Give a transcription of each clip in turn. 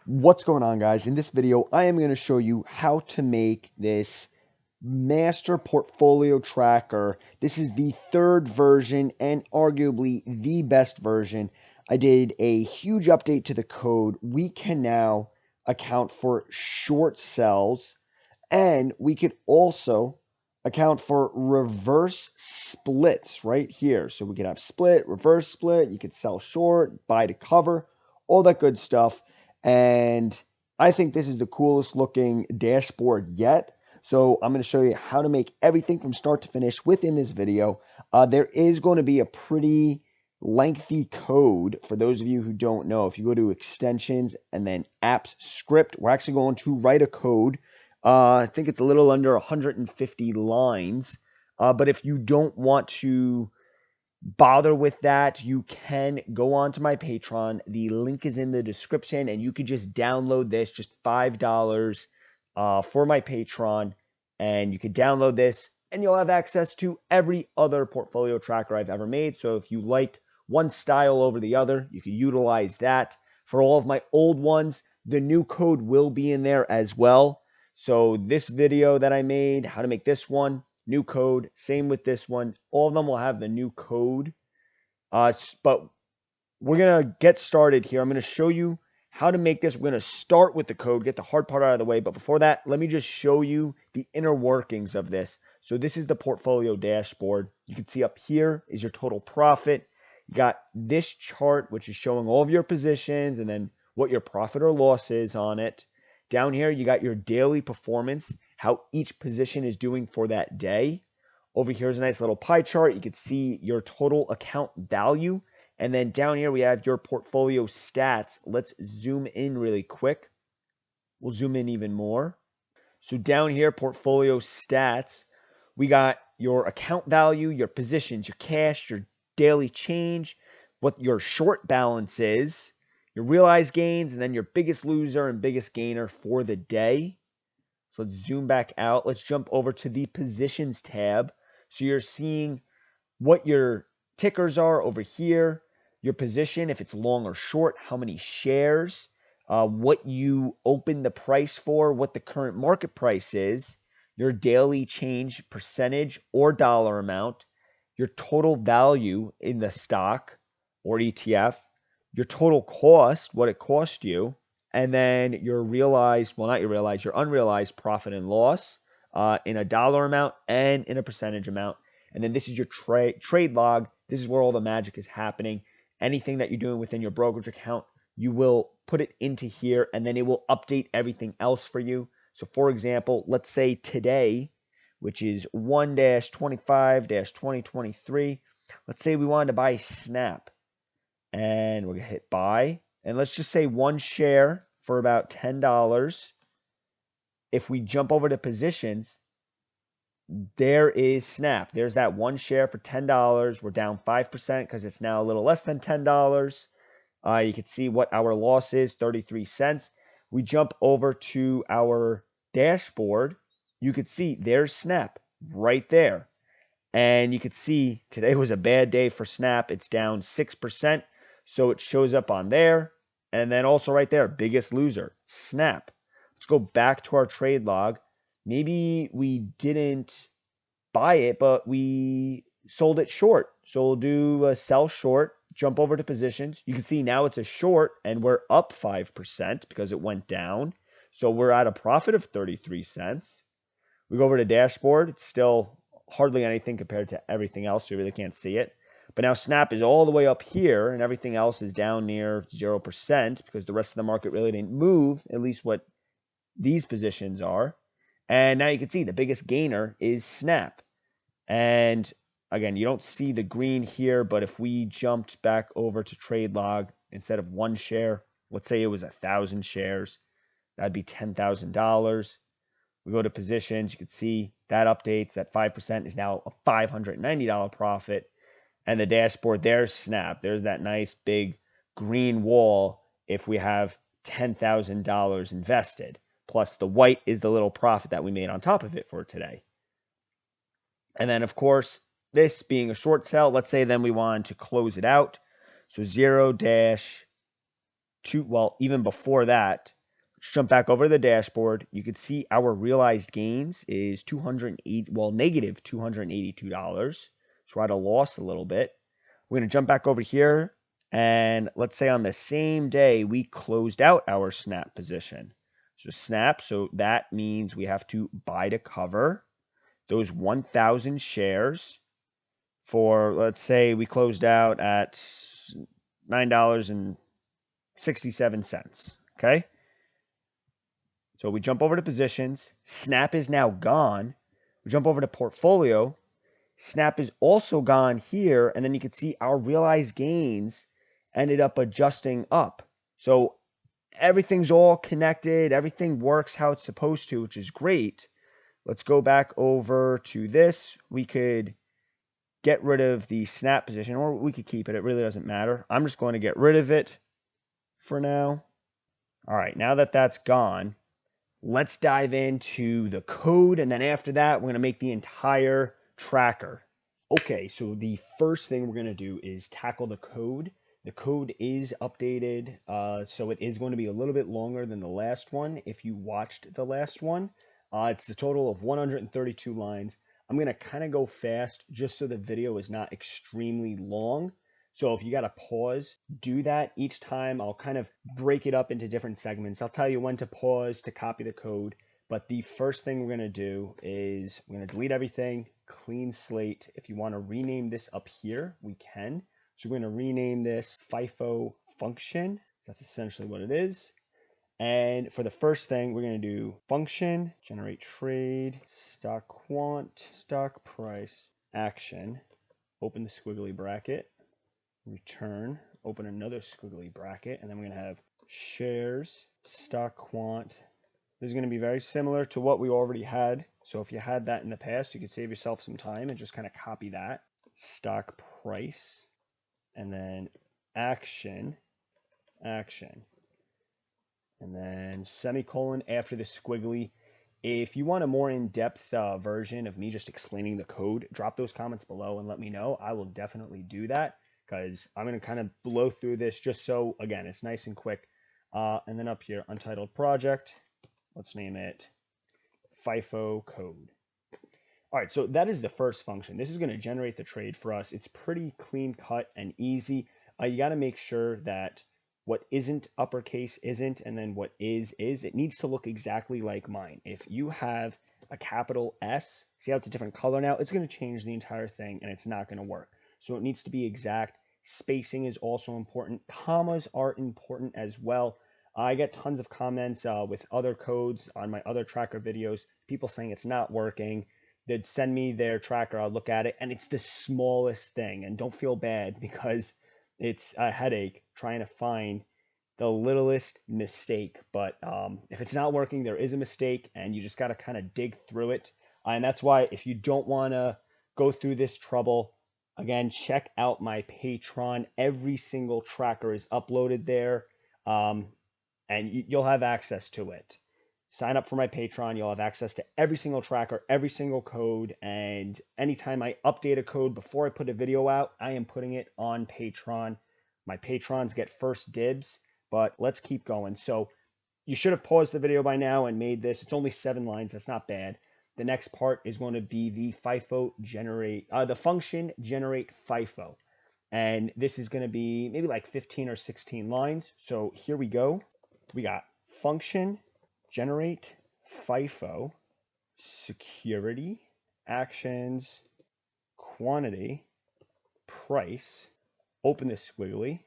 What's going on, guys? In this video, I am going to show you how to make this master portfolio tracker. This is the third version and arguably the best version. I did a huge update to the code. We can now account for short sells, and we could also account for reverse splits right here. So we could have split, reverse split. You could sell short, buy to cover, all that good stuff. And I think this is the coolest looking dashboard yet. So I'm going to show you how to make everything from start to finish within this video. There is going to be a pretty lengthy code for those of you who don't know. If you go to extensions and then apps script, we're actually going to write a code. I think it's a little under 150 lines. But if you don't want to bother with that, you can go on to my Patreon. The link is in the description, and you could just download this, just $5 for my Patreon, and you could download this, and you'll have access to every other portfolio tracker I've ever made. So if you like one style over the other, you could utilize that. For all of my old ones, the new code will be in there as well. So this video that I made, how to make this one, new code, same with this one. All of them will have the new code. But we're going to get started here. I'm going to show you how to make this. We're going to start with the code, get the hard part out of the way. But before that, let me just show you the inner workings of this. So this is the portfolio dashboard. You can see up here is your total profit. You got this chart, which is showing all of your positions and then what your profit or loss is on it. Down here, you got your daily performance, how each position is doing for that day. Over here is a nice little pie chart. You can see your total account value. And then down here, we have your portfolio stats. Let's zoom in really quick. We'll zoom in even more. So down here, portfolio stats, we got your account value, your positions, your cash, your daily change, what your short balance is, your realized gains, and then your biggest loser and biggest gainer for the day. So let's zoom back out. Let's jump over to the positions tab. So you're seeing what your tickers are over here, your position, if it's long or short, how many shares, what you open the price for, what the current market price is, your daily change percentage or dollar amount, your total value in the stock or ETF, your total cost, what it cost you, and then your realized, well, not your realized, your unrealized profit and loss in a dollar amount and in a percentage amount. And then this is your trade log. This is where all the magic is happening. Anything that you're doing within your brokerage account, you will put it into here, and then it will update everything else for you. So for example, let's say today, which is 1-25-2023, let's say we wanted to buy Snap, and we're going to hit buy. And let's just say one share for about $10. If we jump over to positions, there is Snap. There's that one share for $10. We're down 5% because it's now a little less than $10. You can see what our loss is, 33 cents. We jump over to our dashboard. You could see there's Snap right there. And you could see today was a bad day for Snap. It's down 6%. So it shows up on there. And then also right there, biggest loser, Snap. Let's go back to our trade log. Maybe we didn't buy it, but we sold it short. So we'll do a sell short, jump over to positions. You can see now it's a short and we're up 5% because it went down. So we're at a profit of 33 cents. We go over to dashboard. It's still hardly anything compared to everything else. You really can't see it. But now Snap is all the way up here and everything else is down near 0% because the rest of the market really didn't move, at least what these positions are. And now you can see the biggest gainer is Snap. And again, you don't see the green here, but if we jumped back over to trade log, instead of one share, let's say it was 1,000 shares, that'd be $10,000. We go to positions, you can see that updates, that 5% is now a $590 profit. And the dashboard, there's Snap. There's that nice big green wall if we have $10,000 invested. Plus the white is the little profit that we made on top of it for today. And then, of course, this being a short sell, let's say then we want to close it out. So 0-2, well, even before that, Let's jump back over to the dashboard. You could see our realized gains is negative $282. So we're at a loss a little bit. We're going to jump back over here, and let's say on the same day we closed out our snap position. So snap, so that means we have to buy to cover those 1,000 shares for, let's say we closed out at $9.67. Okay. So we jump over to positions. Snap is now gone. We jump over to portfolio. Snap is also gone here. And then you can see our realized gains ended up adjusting up. So everything's all connected. Everything works how it's supposed to, which is great. Let's go back over to this. We could get rid of the snap position, or we could keep it. It really doesn't matter. I'm just going to get rid of it for now. All right, now that that's gone, let's dive into the code. And then after that, we're going to make the entire tracker. Okay, so the first thing we're going to do is tackle the code. The code is updated, so it is going to be a little bit longer than the last one. If you watched the last one, it's a total of 132 lines. I'm going to kind of go fast just so the video is not extremely long. So if you got to pause, do that each time. I'll kind of break it up into different segments. I'll tell you when to pause to copy the code. But the first thing we're going to do is we're going to delete everything, clean slate. If you want to rename this up here, we can. So we're going to rename this FIFO function. That's essentially what it is. And for the first thing, we're going to do function, generate trade, stock quant, stock price, action, open the squiggly bracket, return, open another squiggly bracket, and then we're going to have shares, stock quant. This is going to be very similar to what we already had. So if you had that in the past, you could save yourself some time and just kind of copy that. Stock price, and then action, and then semicolon after the squiggly. If you want a more in-depth version of me just explaining the code, drop those comments below and let me know. I will definitely do that because I'm going to kind of blow through this just so, again, it's nice and quick. And then up here, untitled project, let's name it FIFO Code. All right, so that is the first function. This is going to generate the trade for us. It's pretty clean cut and easy. You got to make sure that what isn't uppercase isn't, and then what is. It needs to look exactly like mine. If you have a capital S, see how it's a different color now? It's going to change the entire thing, and it's not going to work. So it needs to be exact. Spacing is also important. Commas are important as well. I get tons of comments with other codes on my other tracker videos, people saying it's not working. They'd send me their tracker, I'll look at it, and it's the smallest thing. And don't feel bad because it's a headache trying to find the littlest mistake. But if it's not working, there is a mistake, and you just got to kind of dig through it. And that's why if you don't want to go through this trouble, again, check out my Patreon. Every single tracker is uploaded there, and you'll have access to it. Sign up for my Patreon. You'll have access to every single tracker, every single code. And anytime I update a code before I put a video out, I am putting it on Patreon. My patrons get first dibs, but let's keep going. So you should have paused the video by now and made this. It's only 7 lines. That's not bad. The next part is going to be the FIFO generate, the function generate FIFO. And this is going to be maybe like 15 or 16 lines. So here we go. We got function generate FIFO, security, actions, quantity, price, open the squiggly,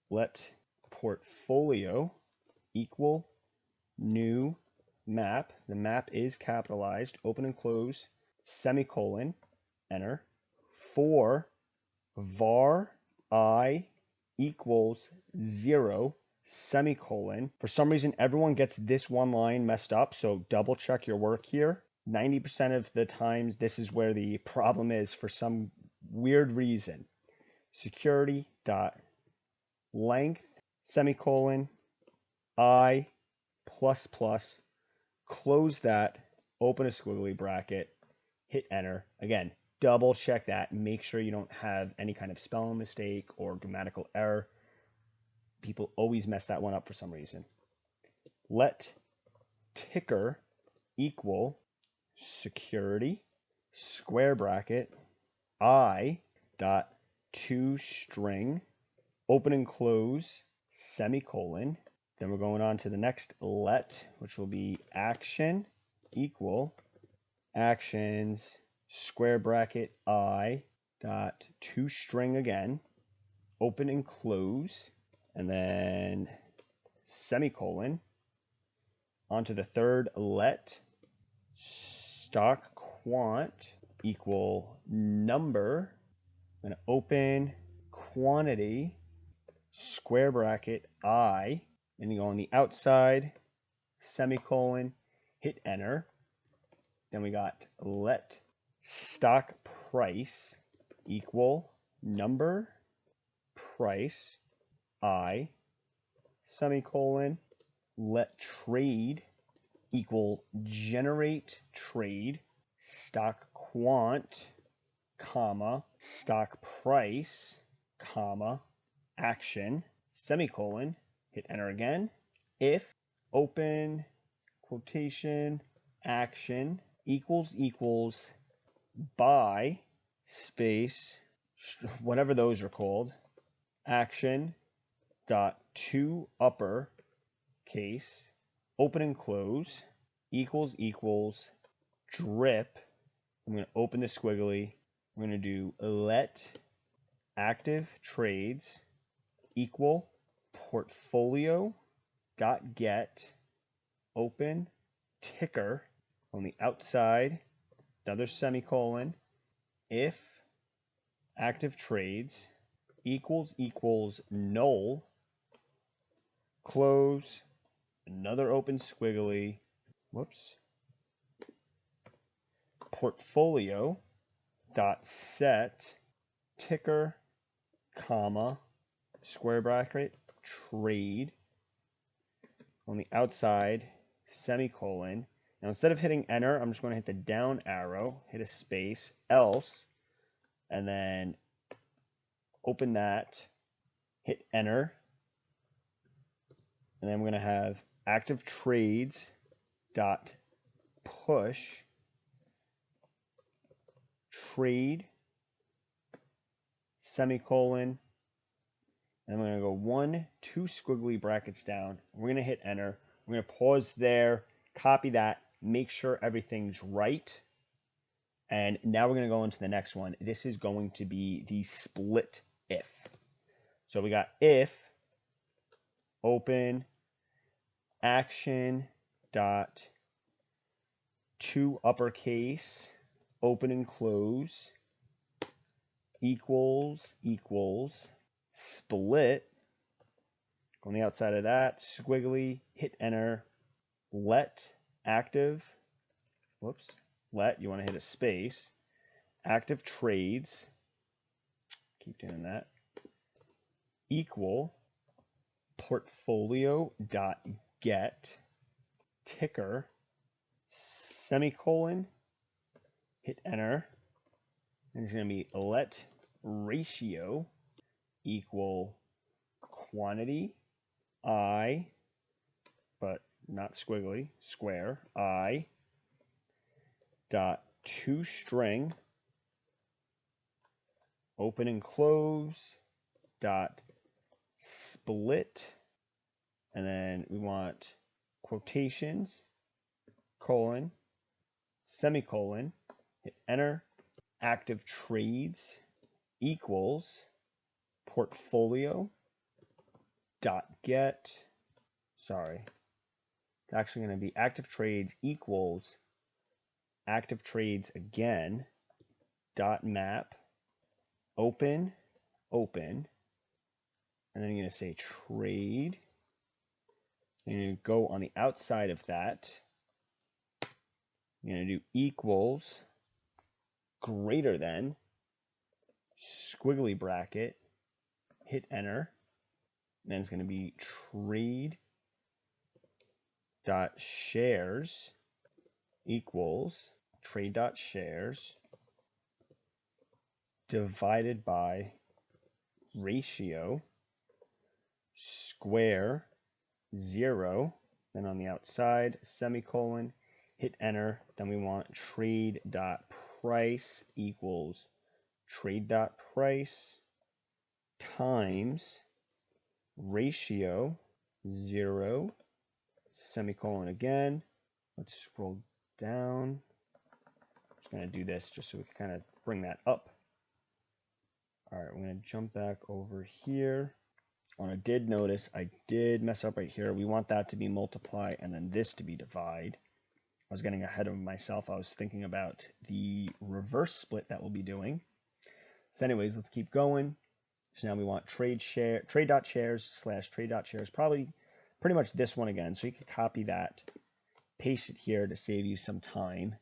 let portfolio equal new map. The map is capitalized, open and close, semicolon, enter, for var I equals 0, semicolon. For some reason, everyone gets this one line messed up, so double check your work here. 90% of the times, this is where the problem is for some weird reason. Security dot length, semicolon, I plus plus, close that, open a squiggly bracket, hit enter. Again, double check that. Make sure you don't have any kind of spelling mistake or grammatical error. People always mess that one up for some reason. Let ticker equal security square bracket I dot toString open and close semicolon. Then we're going on to the next let, which will be action equal actions square bracket I dot toString again, open and close, and then semicolon. Onto the third let, stock quant equal number. I'm going to open quantity square bracket I, and you go on the outside, semicolon, hit enter. Then we got let stock price equal number price I, semicolon, let trade equal generate trade stock quant, comma, stock price, comma, action, semicolon, hit enter again. If open quotation action equals by space whatever those are called, action dot to upper case open and close equals drip. I'm going to open the squiggly. We're going to do let active trades equal portfolio dot get open ticker on the outside, another semicolon, if active trades equals null, close, another open squiggly, portfolio dot set ticker, comma, square bracket, trade on the outside, semicolon. Now instead of hitting enter, I'm just going to hit the down arrow, hit a space, else, and then open that, hit enter, and then I'm going to have active trades dot push trade semicolon, and I'm going to go 1, 2 squiggly brackets down. We're going to hit enter. We're going to pause there, copy that, make sure everything's right. And now we're going to go into the next one. This is going to be the split if. So we got if open action dot to uppercase open and close equals split on the outside of that, squiggly, hit enter, let active, let, you want to hit a space, active trades, keep doing that, equal portfolio dot get ticker, semicolon, hit enter, and it's going to be let ratio equal quantity I, but not squiggly, square, I dot toString open and close dot split, and then we want quotations, colon, semicolon, hit enter, active trades equals portfolio dot get, sorry, it's actually going to be active trades equals active trades again dot map open, and then you're going to say trade, and you're going to go on the outside of that, you're going to do equals greater than squiggly bracket, hit enter, and then it's going to be trade dot shares equals trade dot shares divided by ratio square 0 then on the outside, semicolon, hit enter. Then we want trade.price equals trade.price times ratio 0, semicolon again. Let's scroll down. I'm just going to do this just so we can kind of bring that up. All right, we're going to jump back over here. I did notice I did mess up right here. We want that to be multiply and then this to be divide. I was getting ahead of myself. I was thinking about the reverse split that we'll be doing. So anyways, let's keep going. So now we want trade.shares slash trade.shares, probably pretty much this one again. So you can copy that, paste it here to save you some time.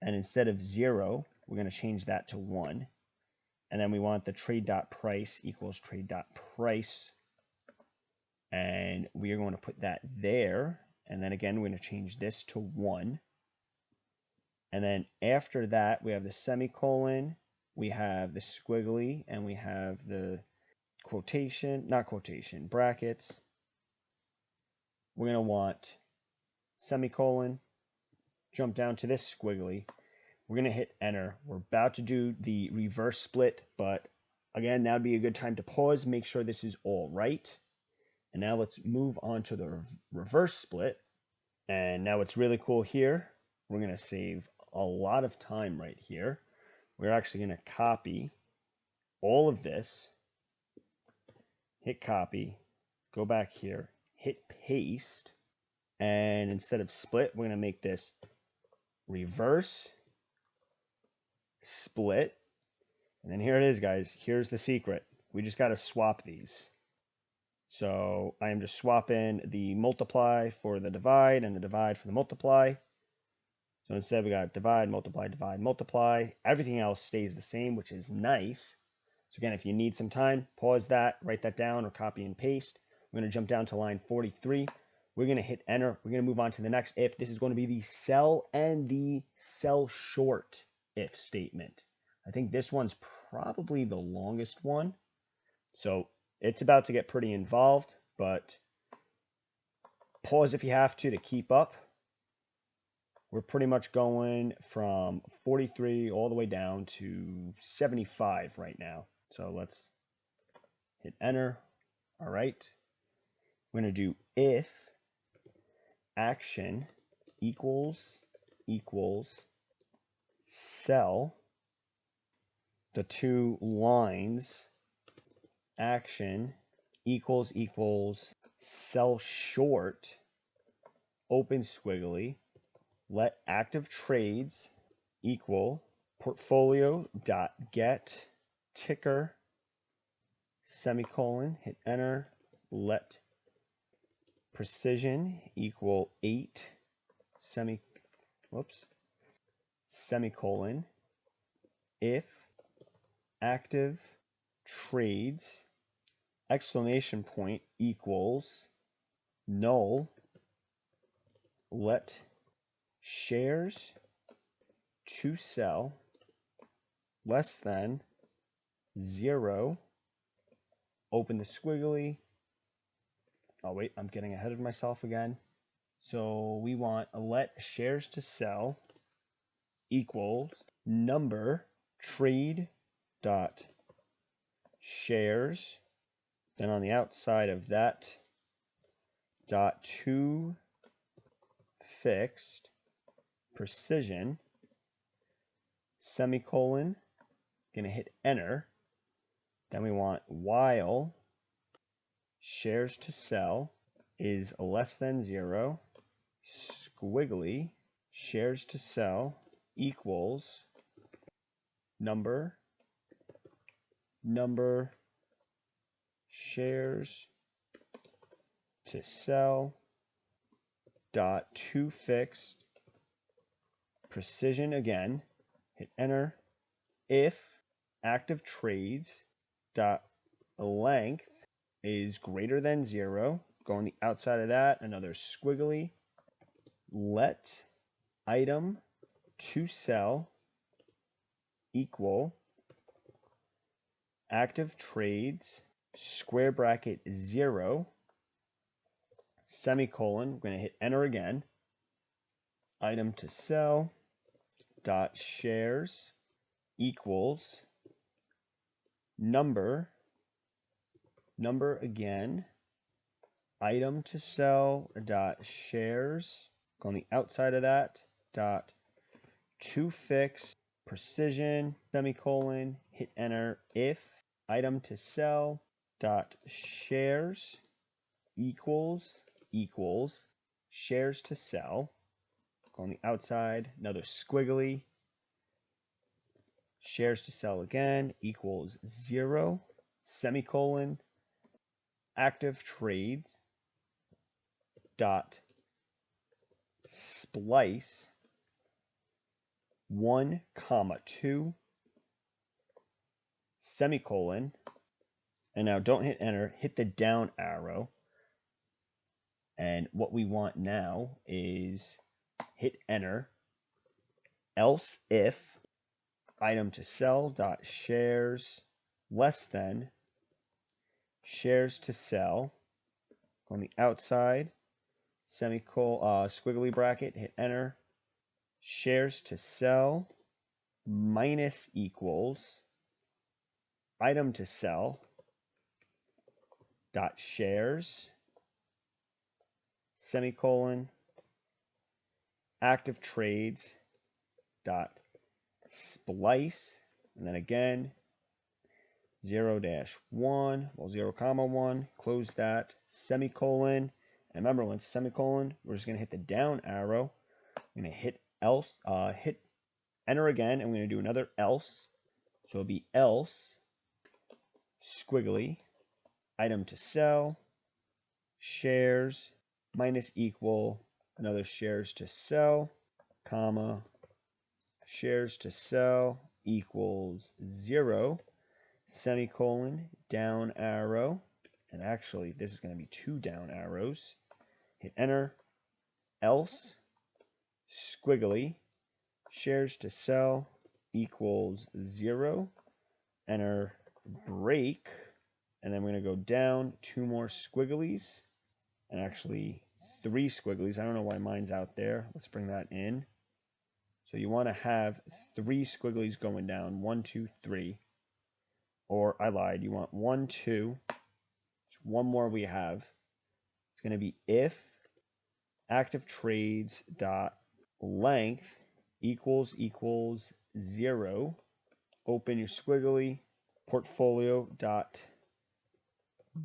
And instead of 0, we're going to change that to 1. And then we want the trade.price equals trade.price. And we are going to put that there. And then again, we're going to change this to 1. And then after that, we have the semicolon, we have the squiggly, and we have the quotation, not quotation, brackets. We're going to want semicolon, jump down to this squiggly. We're going to hit enter. We're about to do the reverse split, but again, that would be a good time to pause, make sure this is all right. And now let's move on to the reverse split. And now what's really cool here, we're going to save a lot of time right here. We're actually going to copy all of this, hit copy, go back here, hit paste, and instead of split, we're going to make this reverse split. And then here it is, guys. Here's the secret. We just got to swap these. So I am just swapping the multiply for the divide and the divide for the multiply. So instead we got divide, multiply, divide, multiply. Everything else stays the same, which is nice. So again, if you need some time, pause that, write that down, or copy and paste. We're going to jump down to line 43. We're going to hit enter. We're going to move on to the next if. This is going to be the sell and the sell short if statement. I think this one's probably the longest one. So it's about to get pretty involved, but pause if you have to keep up. We're pretty much going from 43 all the way down to 75 right now. So let's hit enter. All right. We're going to do if action equals sell, the two lines, action equals sell short, open squiggly, let active trades equal portfolio.get ticker, semicolon, hit enter, let precision equal 8, semicolon, if active trades, exclamation point, equals null, let shares to sell less than 0, open the squiggly. Oh wait, I'm getting ahead of myself again. So we want let shares to sell equals number trade dot shares, then on the outside of that dot to fixed precision, semicolon, gonna hit enter. Then we want while shares to sell is less than 0, squiggly, shares to sell equals number shares to sell dot to fixed precision again, hit enter, if active trades dot length is greater than 0, go on the outside of that, another squiggly, let item to sell equal active trades square bracket 0, semicolon. We're going to hit enter again. Item to sell dot shares equals number again, item to sell dot shares, go on the outside of that, dot to fix precision, semicolon, hit enter, if item to sell dot shares equals shares to sell, go on the outside, another squiggly, shares to sell again equals 0, semicolon, active trades dot splice 1, 2, semicolon, and now don't hit enter, hit the down arrow, and what we want now is hit enter, else if item to sell dot shares less than shares to sell, on the outside, semicolon, squiggly bracket, hit enter, shares to sell minus equals item to sell dot shares, semicolon, active trades dot splice, and then again 0-1, well 0, 1, close that, semicolon, and remember when it's semicolon, we're just going to hit the down arrow, I'm going to hit else, hit enter again, and we're going to do another else, so it'll be else, squiggly, item to sell, shares, minus equal, another shares to sell, comma, shares to sell equals 0, semicolon, down arrow, and actually this is going to be 2 down arrows, hit enter, else, squiggly, shares to sell equals 0, enter, break, and then we're going to go down 2 more squigglies, and actually 3 squigglies. I don't know why mine's out there. Let's bring that in. So you want to have 3 squigglies going down, 1, 2, 3. Or I lied, you want 1, 2. One more we have. It's going to be if active trades dot length equals 0. Open your squiggly, portfolio dot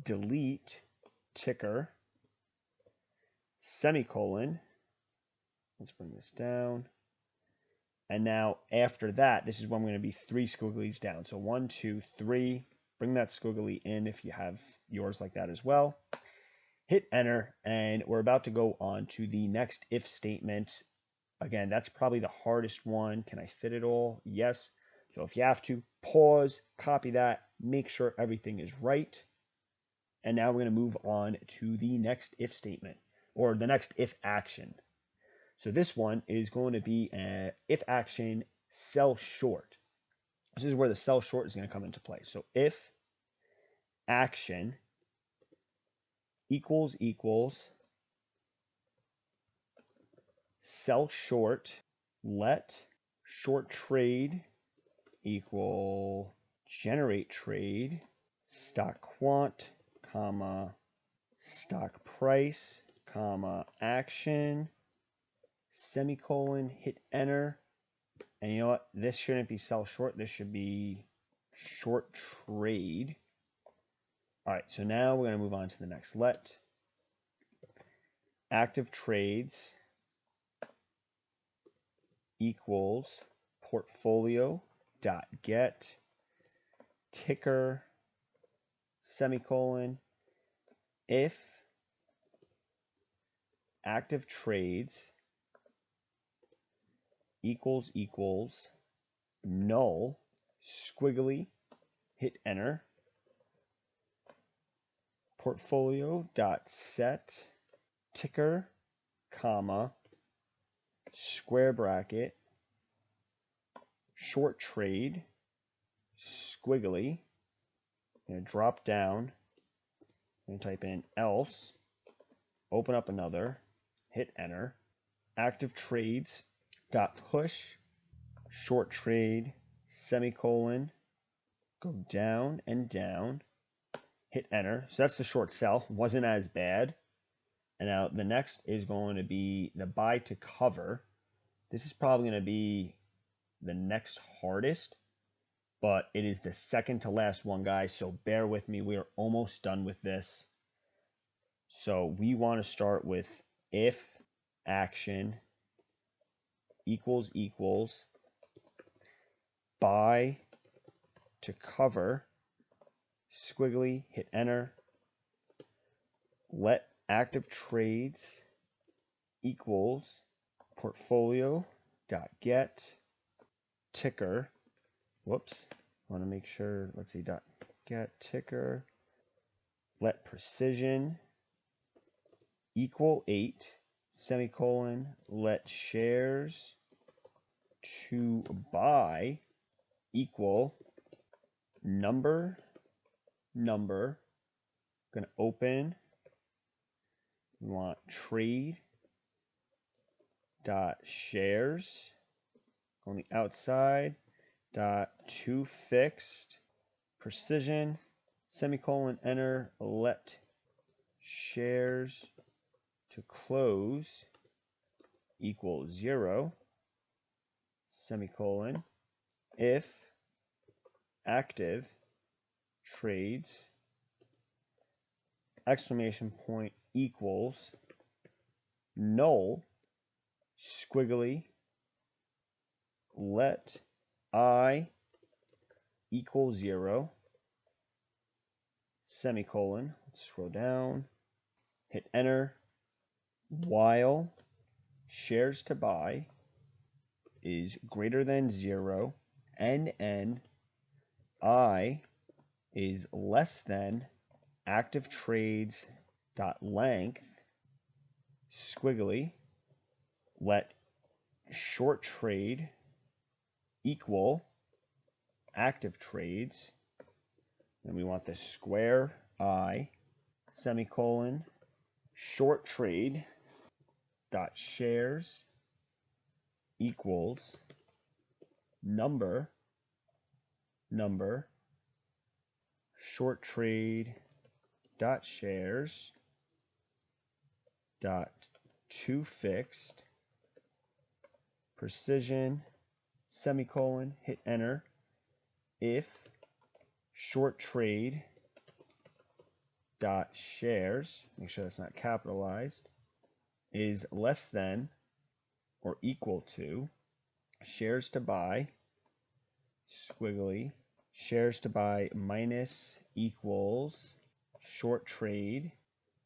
delete ticker, semicolon. Let's bring this down. And now after that, this is when we're going to be 3 squigglies down. So 1, 2, 3. Bring that squiggly in if you have yours like that as well. Hit enter, and we're about to go on to the next if statement. Again, that's probably the hardest one. Can I fit it all? Yes. So if you have to, pause, copy that, make sure everything is right. And now we're going to move on to the next if statement, or the next if action. So this one is going to be if action sell short. This is where the sell short is going to come into play. So if action equals sell short, let short trade equal generate trade, stock quant, comma, stock price, comma, action, semicolon, hit enter. And you know what? This shouldn't be sell short. This should be short trade. All right, so now we're going to move on to the next. Let active trades equals portfolio dot get ticker, semicolon, if active trades equals null, squiggly, hit enter, portfolio dot set ticker, comma, square bracket, short trade, squiggly. I'm going to drop down. I'm going to type in else, open up another, hit enter, active trades, dot push, short trade, semicolon, go down and down, hit enter. So that's the short sell, wasn't as bad. And now the next is going to be the buy to cover. This is probably going to be the next hardest, but it is the second to last one, guys. So bear with me. We are almost done with this. So we want to start with if action equals buy to cover, squiggly, hit enter, let active trades equals portfolio dot get ticker. Whoops, want to make sure, let's see, dot get ticker, let precision equal 8, semicolon, let shares to buy equal number, gonna open, we want trade dot shares on the outside dot to fixed, precision, semicolon, enter, let shares to close equals 0, semicolon, if active trades, exclamation point, equals null, squiggly, let I equal 0, semicolon, let's scroll down, hit enter, while shares to buy is greater than 0, NN, I is less than active trades dot length, squiggly, let short trade equal active trades, and we want the square I, semicolon, short trade dot shares equals number, short trade dot shares dot to fixed, precision, semicolon, hit enter, if short trade dot shares, make sure that's not capitalized, is less than or equal to shares to buy, squiggly, shares to buy minus equals short trade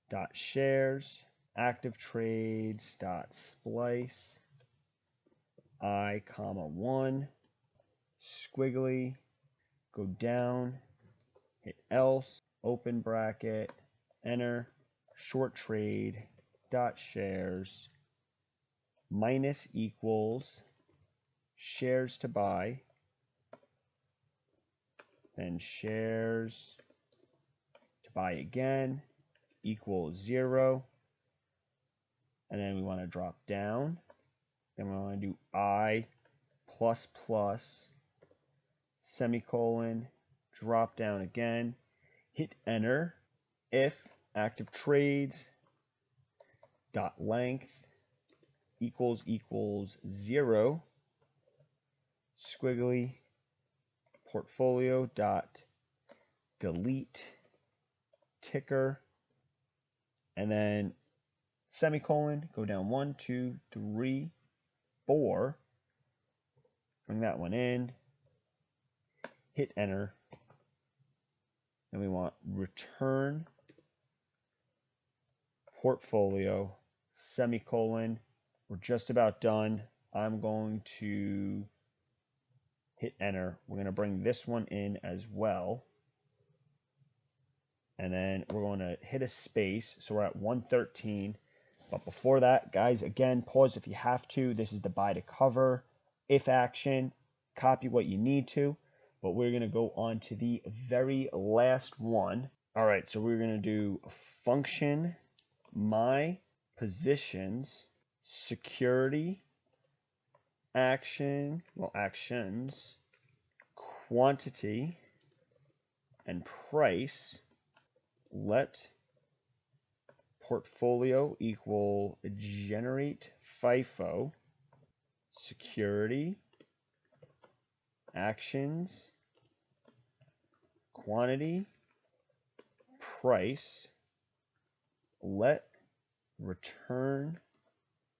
dot shares, active trades dot splice, I comma 1, squiggly, go down, hit else, open bracket, enter, short trade dot shares minus equals shares to buy, then shares to buy again equals 0, and then we want to drop down, then we want to do I plus plus, semicolon, drop down again, hit enter, if active trades dot length equals 0, squiggly, portfolio dot delete ticker, and then semicolon, go down 1, 2, 3, 4, bring that one in, hit enter, and we want return portfolio, semicolon. We're just about done. I'm going to hit enter. We're going to bring this one in as well. And then we're going to hit a space. So we're at 113. But before that, guys, again, pause if you have to. This is the buy to cover. If action, copy what you need to. But we're going to go on to the very last one. All right, so we're going to do function my positions, security, actions, quantity, and price. Let portfolio equal generate FIFO, security, actions, quantity, price. Let return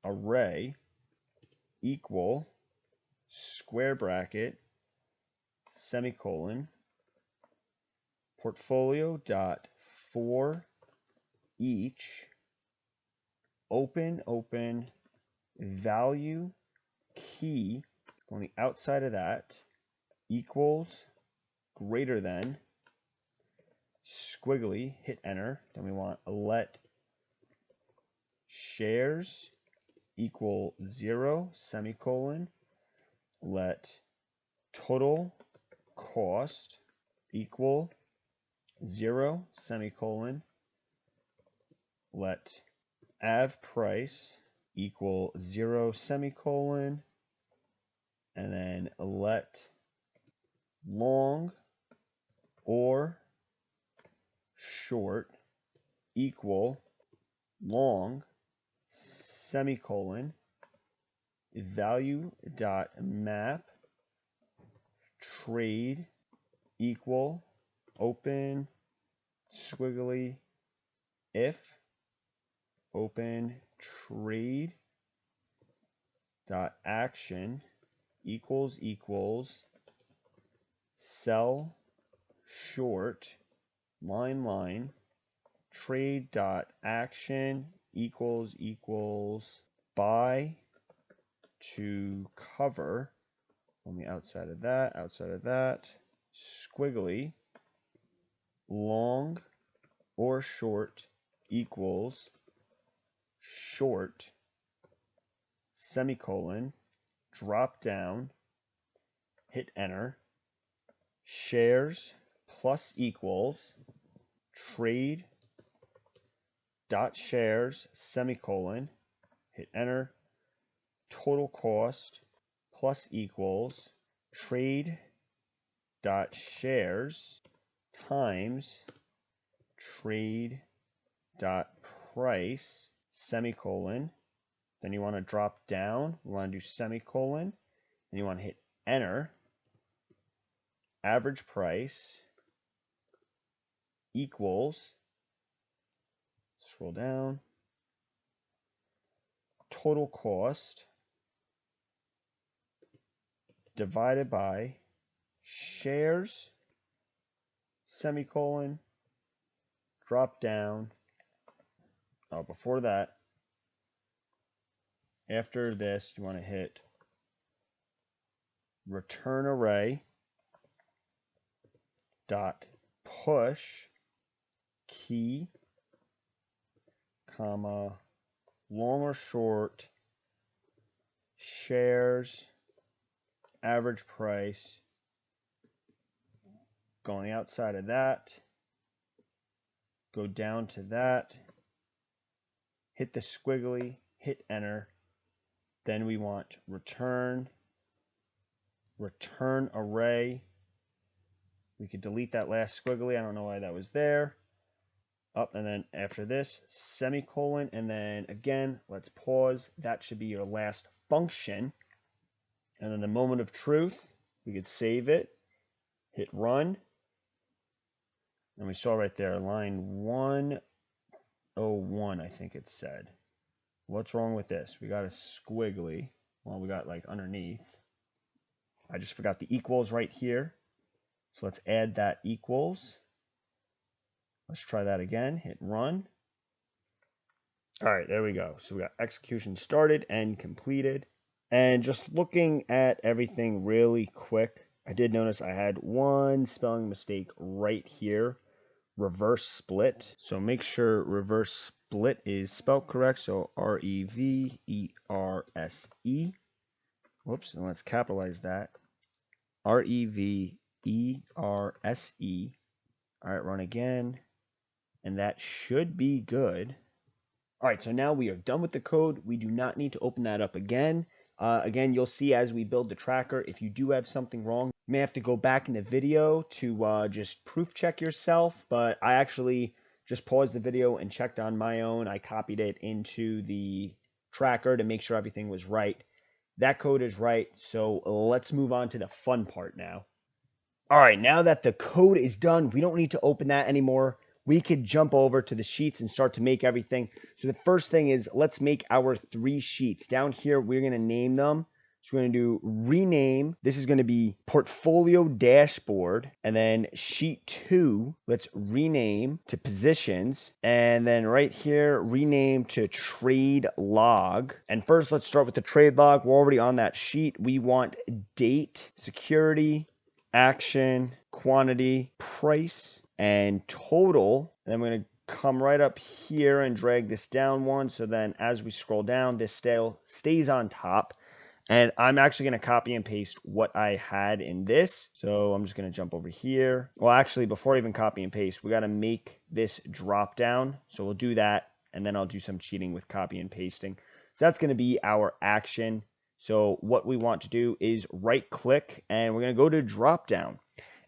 array equal square bracket semicolon portfolio dot for each open value key on the outside of that equals greater than squiggly, hit enter. Then we want let shares equal 0 semicolon, let total cost equal 0 semicolon, let av price equal 0 semicolon, and then let long or short equal long semicolon value dot map trade equal open squiggly if open trade dot action equals sell short line trade dot action equals buy to cover on the outside of that squiggly long or short equals short semicolon drop down hit enter shares plus equals trade dot shares semicolon hit enter total cost plus equals trade dot shares times trade dot price semicolon. Then you want to drop down, you want to do semicolon, and you want to hit enter. Average price equals, scroll down, total cost divided by shares, semicolon, drop down. Oh, before that, after this, you want to hit return array dot push key, comma, long or short, shares, average price, go on the outside of that, go down to that, hit the squiggly, hit enter. Then we want return array. We could delete that last squiggly. I don't know why that was there. Up, and then after this, semicolon, and then again, let's pause. That should be your last function. And then the moment of truth, we could save it, hit run. And we saw right there, line 101, I think it said. What's wrong with this? We got a squiggly. Well, we got like underneath. I just forgot the equals right here. So let's add that equals. Let's try that again. Hit run. All right, there we go. So we got execution started and completed. And just looking at everything really quick, I did notice I had one spelling mistake right here. Reverse split. So make sure reverse split is spelled correct. So R-E-V-E-R-S-E. Whoops, and let's capitalize that. R-E-V-E-R-S-E. All right, run again. And that should be good. All right, so now we are done with the code. We do not need to open that up again. Again, you'll see as we build the tracker, if you do have something wrong, you may have to go back in the video to just proof check yourself, but I actually just paused the video and checked on my own. I copied it into the tracker to make sure everything was right. That code is right, so let's move on to the fun part now. All right, now that the code is done, we don't need to open that anymore. We could jump over to the sheets and start to make everything. So the first thing is let's make our 3 sheets. Down here, we're going to name them. So we're going to do rename. This is going to be portfolio dashboard. And then sheet 2, let's rename to positions. And then right here, rename to trade log. And first, let's start with the trade log. We're already on that sheet. We want date, security, action, quantity, price, and total. And I'm going to come right up here and drag this down one. So then as we scroll down, this still stays on top. And I'm actually going to copy and paste what I had in this. So I'm just going to jump over here. Well, actually, before I even copy and paste, we got to make this drop down. So we'll do that. And then I'll do some cheating with copy and pasting. So that's going to be our action. So what we want to do is right click and we're going to go to drop down.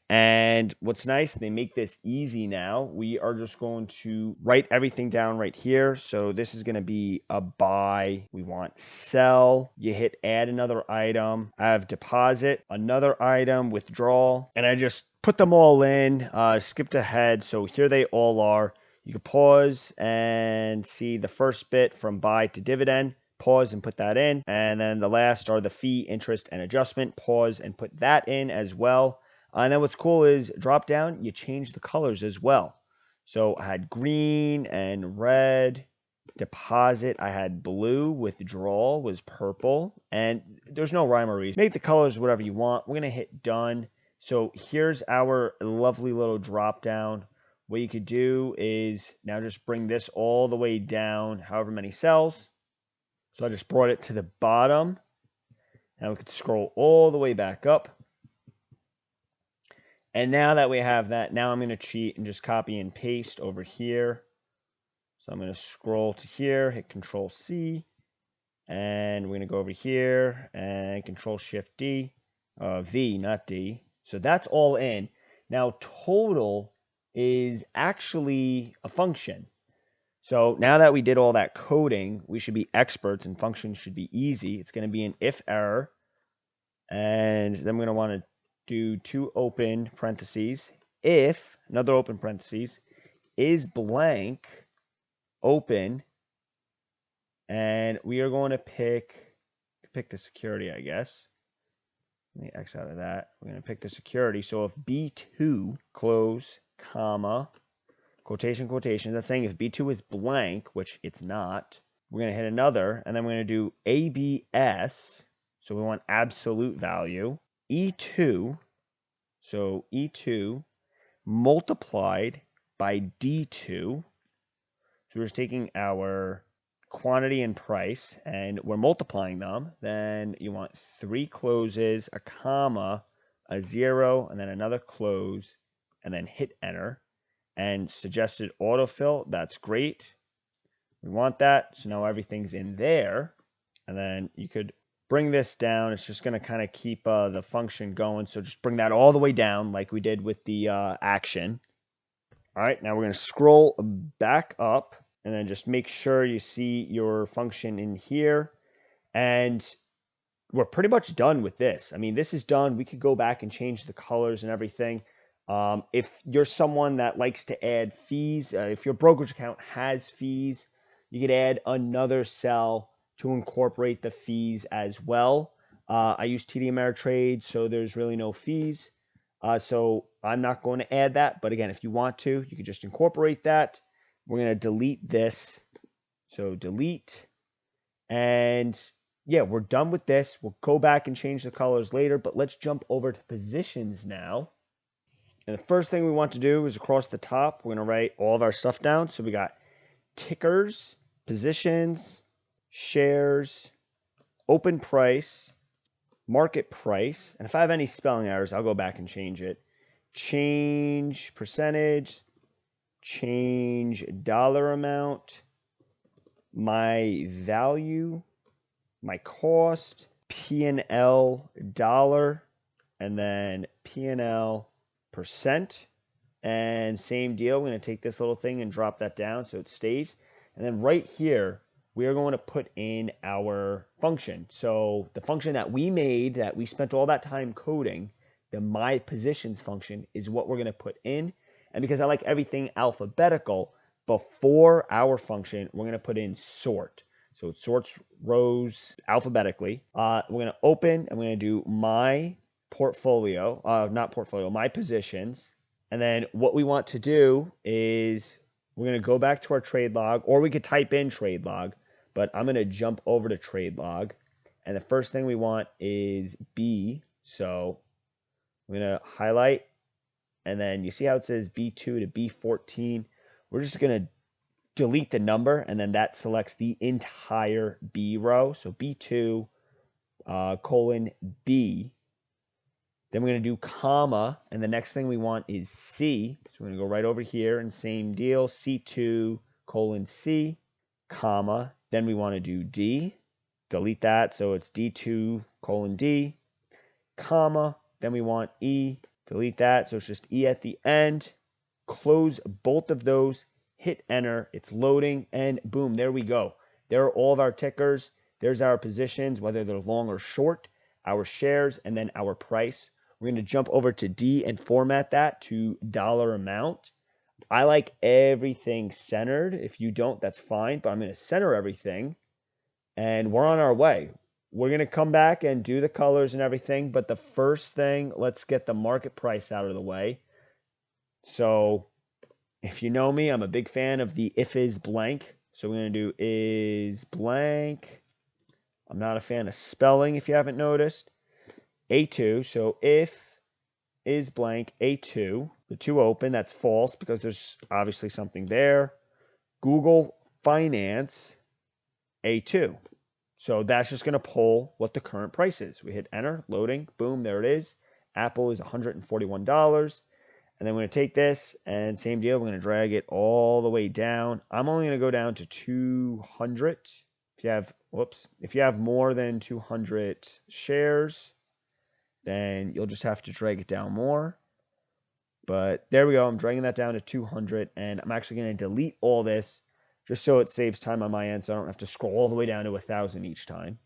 And what's nice, they make this easy now. We are just going to write everything down right here. So this is going to be a buy. We want sell. You hit add another item. I have deposit, another item, withdrawal. And I just put them all in, skipped ahead. So here they all are. You can pause and see the first bit from buy to dividend. Pause and put that in. And then the last are the fee, interest, and adjustment. Pause and put that in as well. And then what's cool is drop down, you change the colors as well. So I had green and red. Deposit, I had blue. Withdrawal was purple. And there's no rhyme or reason. Make the colors whatever you want. We're going to hit done. So here's our lovely little drop down. What you could do is now just bring this all the way down, however many cells. So I just brought it to the bottom. Now we could scroll all the way back up. And now that we have that, now I'm going to cheat and just copy and paste over here. So I'm going to scroll to here, hit Control C, and we're going to go over here and Control Shift D, V, not D. So that's all in. Now total is actually a function. So now that we did all that coding, we should be experts and functions should be easy. It's going to be an if error. And then we're going to want to do 2 open parentheses. If, another open parentheses, is blank, open. And we are going to pick the security, I guess. Let me X out of that. We're going to pick the security. So if B2, close, comma, quotation, quotation. That's saying if B2 is blank, which it's not, we're going to hit another, and then we're going to do ABS. So we want absolute value. E2, so E2 multiplied by D2. So we're just taking our quantity and price, and we're multiplying them. Then you want 3 closes, a comma, a 0, and then another close, and then hit enter. And suggested autofill, that's great. We want that, so now everything's in there. And then you could bring this down. It's just going to kind of keep the function going. So just bring that all the way down like we did with the action. All right, now we're going to scroll back up and then just make sure you see your function in here. And we're pretty much done with this. I mean, this is done. We could go back and change the colors and everything. If you're someone that likes to add fees, if your brokerage account has fees, you could add another cell to incorporate the fees as well. I use TD Ameritrade, so there's really no fees. So I'm not going to add that. But again, if you want to, you can just incorporate that. We're going to delete this. So delete. And yeah, we're done with this. We'll go back and change the colors later, but let's jump over to positions now. And the first thing we want to do is across the top, we're going to write all of our stuff down. So we got tickers, positions, shares, open price, market price. And if I have any spelling errors, I'll go back and change it. Change percentage, change dollar amount, my value, my cost, P&L dollar, and then P&L percent. And same deal, I'm going to take this little thing and drop that down so it stays. And then right here, we are going to put in our function. So the function that we made, that we spent all that time coding, the my positions function, is what we're going to put in. And because I like everything alphabetical, before our function, we're going to put in sort. So it sorts rows alphabetically. We're going to open, and we're going to do my portfolio, not portfolio, my positions. And then what we want to do is we're going to go back to our trade log, or we could type in trade log, but I'm going to jump over to trade log. And the first thing we want is B. So I'm going to highlight, and then you see how it says B2 to B14. We're just going to delete the number, and then that selects the entire B row. So B2 colon B. Then we're going to do comma, and the next thing we want is C. So we're going to go right over here, and same deal, C2 colon C, comma. Then we want to do D. Delete that, so it's D2 colon D, comma. Then we want E. Delete that, so it's just E at the end. Close both of those, hit enter, it's loading, and boom, there we go. There are all of our tickers. There's our positions, whether they're long or short, our shares, and then our price. We're going to jump over to D and format that to dollar amount. I like everything centered. If you don't, that's fine, but I'm going to center everything, and we're on our way. We're going to come back and do the colors and everything, but the first thing, let's get the market price out of the way. So if you know me, I'm a big fan of the if is blank. So we're going to do is blank. I'm not a fan of spelling, if you haven't noticed. A2, so if is blank A2, the two open, that's false because there's obviously something there. Google Finance A2. So that's just going to pull what the current price is. We hit enter, loading, boom, there it is. Apple is $141. And then we're going to take this, and same deal, we're going to drag it all the way down. I'm only going to go down to 200. If you have more than 200 shares, then you'll just have to drag it down more. But there we go. I'm dragging that down to 200, and I'm actually going to delete all this just so it saves time on my end, so I don't have to scroll all the way down to 1,000 each time.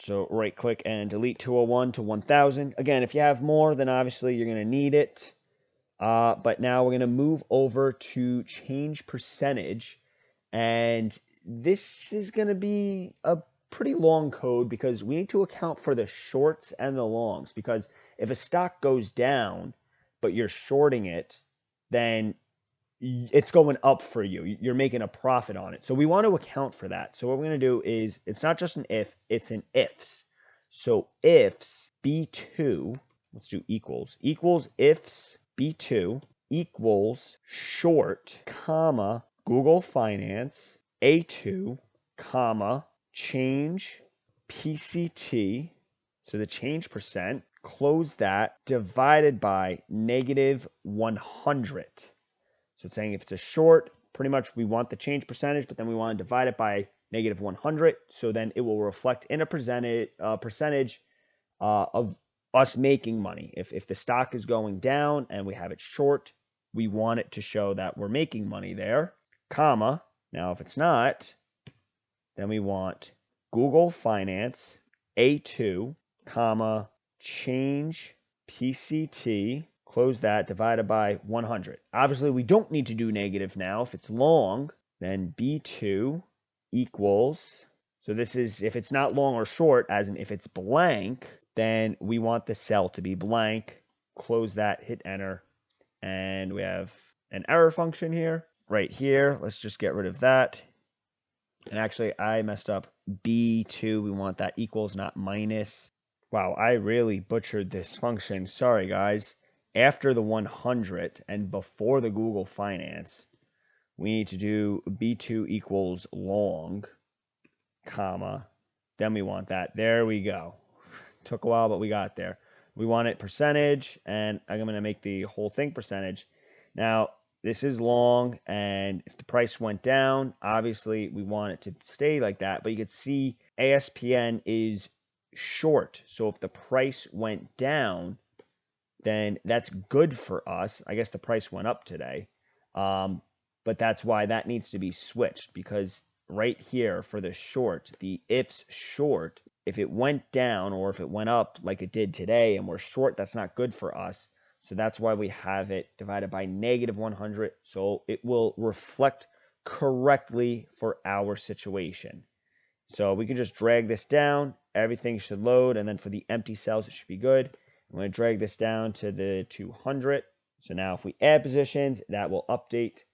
So right click and delete 201 to 1,000. Again, if you have more, then obviously you're going to need it. But now we're going to move over to change percentage, and this is going to be a pretty long code because we need to account for the shorts and the longs, because if a stock goes down but you're shorting it, then it's going up for you. You're making a profit on it. So we want to account for that. So what we're going to do is, it's not just an if, it's an ifs. So ifs B2, let's do equals ifs B2 equals short, comma, Google Finance A2, comma, change PCT, so the change percent, close that, divided by -100. So it's saying if it's a short, pretty much we want the change percentage, but then we want to divide it by -100. So then it will reflect in a percentage of us making money. If the stock is going down and we have it short, we want it to show that we're making money there, comma. Now, if it's not, then we want Google Finance A2, comma, change PCT, close that, divided by 100. Obviously, we don't need to do negative now. If it's long, then B2 equals, so this is if it's not long or short, as in if it's blank, then we want the cell to be blank. Close that, hit enter, and we have an error function here. Right here, let's just get rid of that. And actually, I messed up. B2, we want that equals, not minus. Wow, I really butchered this function. Sorry, guys. After the 100 and before the Google Finance, we need to do B2 equals long, comma. Then we want that. There we go. Took a while, but we got there. We want it percentage, and I'm going to make the whole thing percentage. Now, this is long, and if the price went down, obviously we want it to stay like that. But you can see ASPN is short. So if the price went down, then that's good for us. I guess the price went up today. But that's why that needs to be switched, because right here for the short, the if's short, if it went down or if it went up like it did today and we're short, that's not good for us. So that's why we have it divided by -100. So it will reflect correctly for our situation. So we can just drag this down. Everything should load. And then for the empty cells, it should be good. I'm going to drag this down to the 200. So now if we add positions, that will update.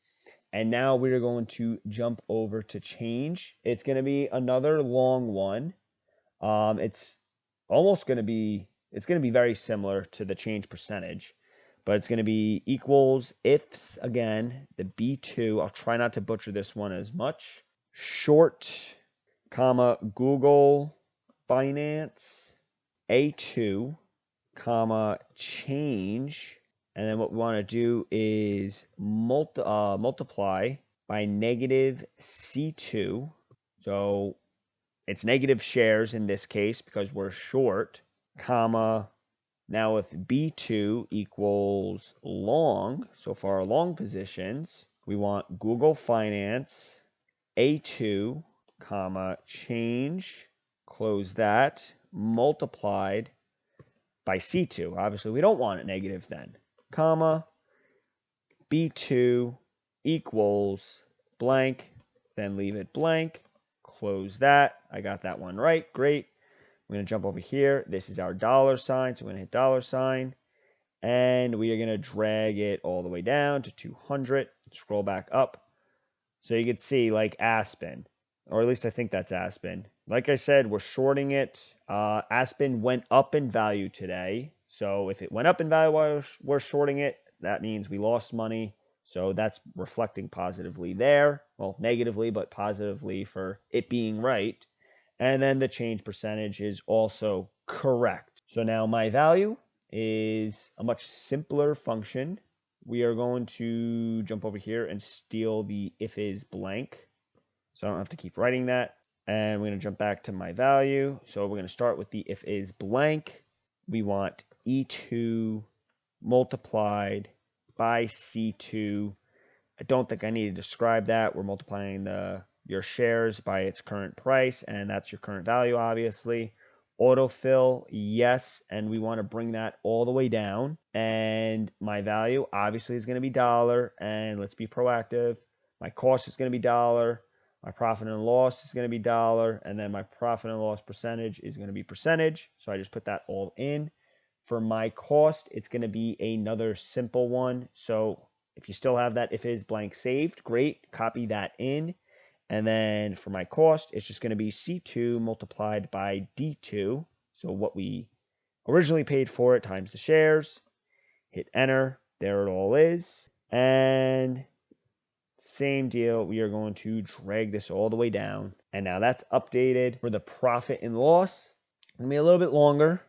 And now we're going to jump over to change. It's going to be another long one. It's almost going to be, it's going to be very similar to the change percentage, but it's going to be equals ifs again, the B2. I'll try not to butcher this one as much. Short, comma, Google Finance, A2, comma, change. And then what we want to do is multiply by negative C2. So it's negative shares in this case because we're short, comma. Now if B2 equals long, so for our long positions, we want Google Finance, A2, comma, change, close that, multiplied by C2. Obviously, we don't want it negative then, comma, B2 equals blank, then leave it blank, close that. I got that one right, great. I'm going to jump over here. This is our dollar sign, so we're going to hit dollar sign, and we are going to drag it all the way down to 200, scroll back up. So you can see like Aspen, or at least I think that's Aspen. Like I said, we're shorting it. Aspen went up in value today. So if it went up in value while we're shorting it, that means we lost money. So that's reflecting positively there. Well, negatively, but positively for it being right. And then the change percentage is also correct. So now my value is a much simpler function. We are going to jump over here and steal the if is blank. So I don't have to keep writing that. And we're going to jump back to my value. So we're going to start with the if is blank. We want E2 multiplied by C2. I don't think I need to describe that. We're multiplying your shares by its current price, and that's your current value, obviously. Autofill, yes, and we want to bring that all the way down. And my value, obviously, is going to be dollar, and let's be proactive. My cost is going to be dollar. My profit and loss is going to be dollar, and then my profit and loss percentage is going to be percentage. So I just put that all in. For my cost, it's going to be another simple one. So if you still have that if is blank saved, great, copy that in. And then for my cost, it's just going to be C2 multiplied by D2. So what we originally paid for it times the shares. Hit enter. There it all is. And same deal. We are going to drag this all the way down. And now that's updated. For the profit and loss, it's going to be a little bit longer.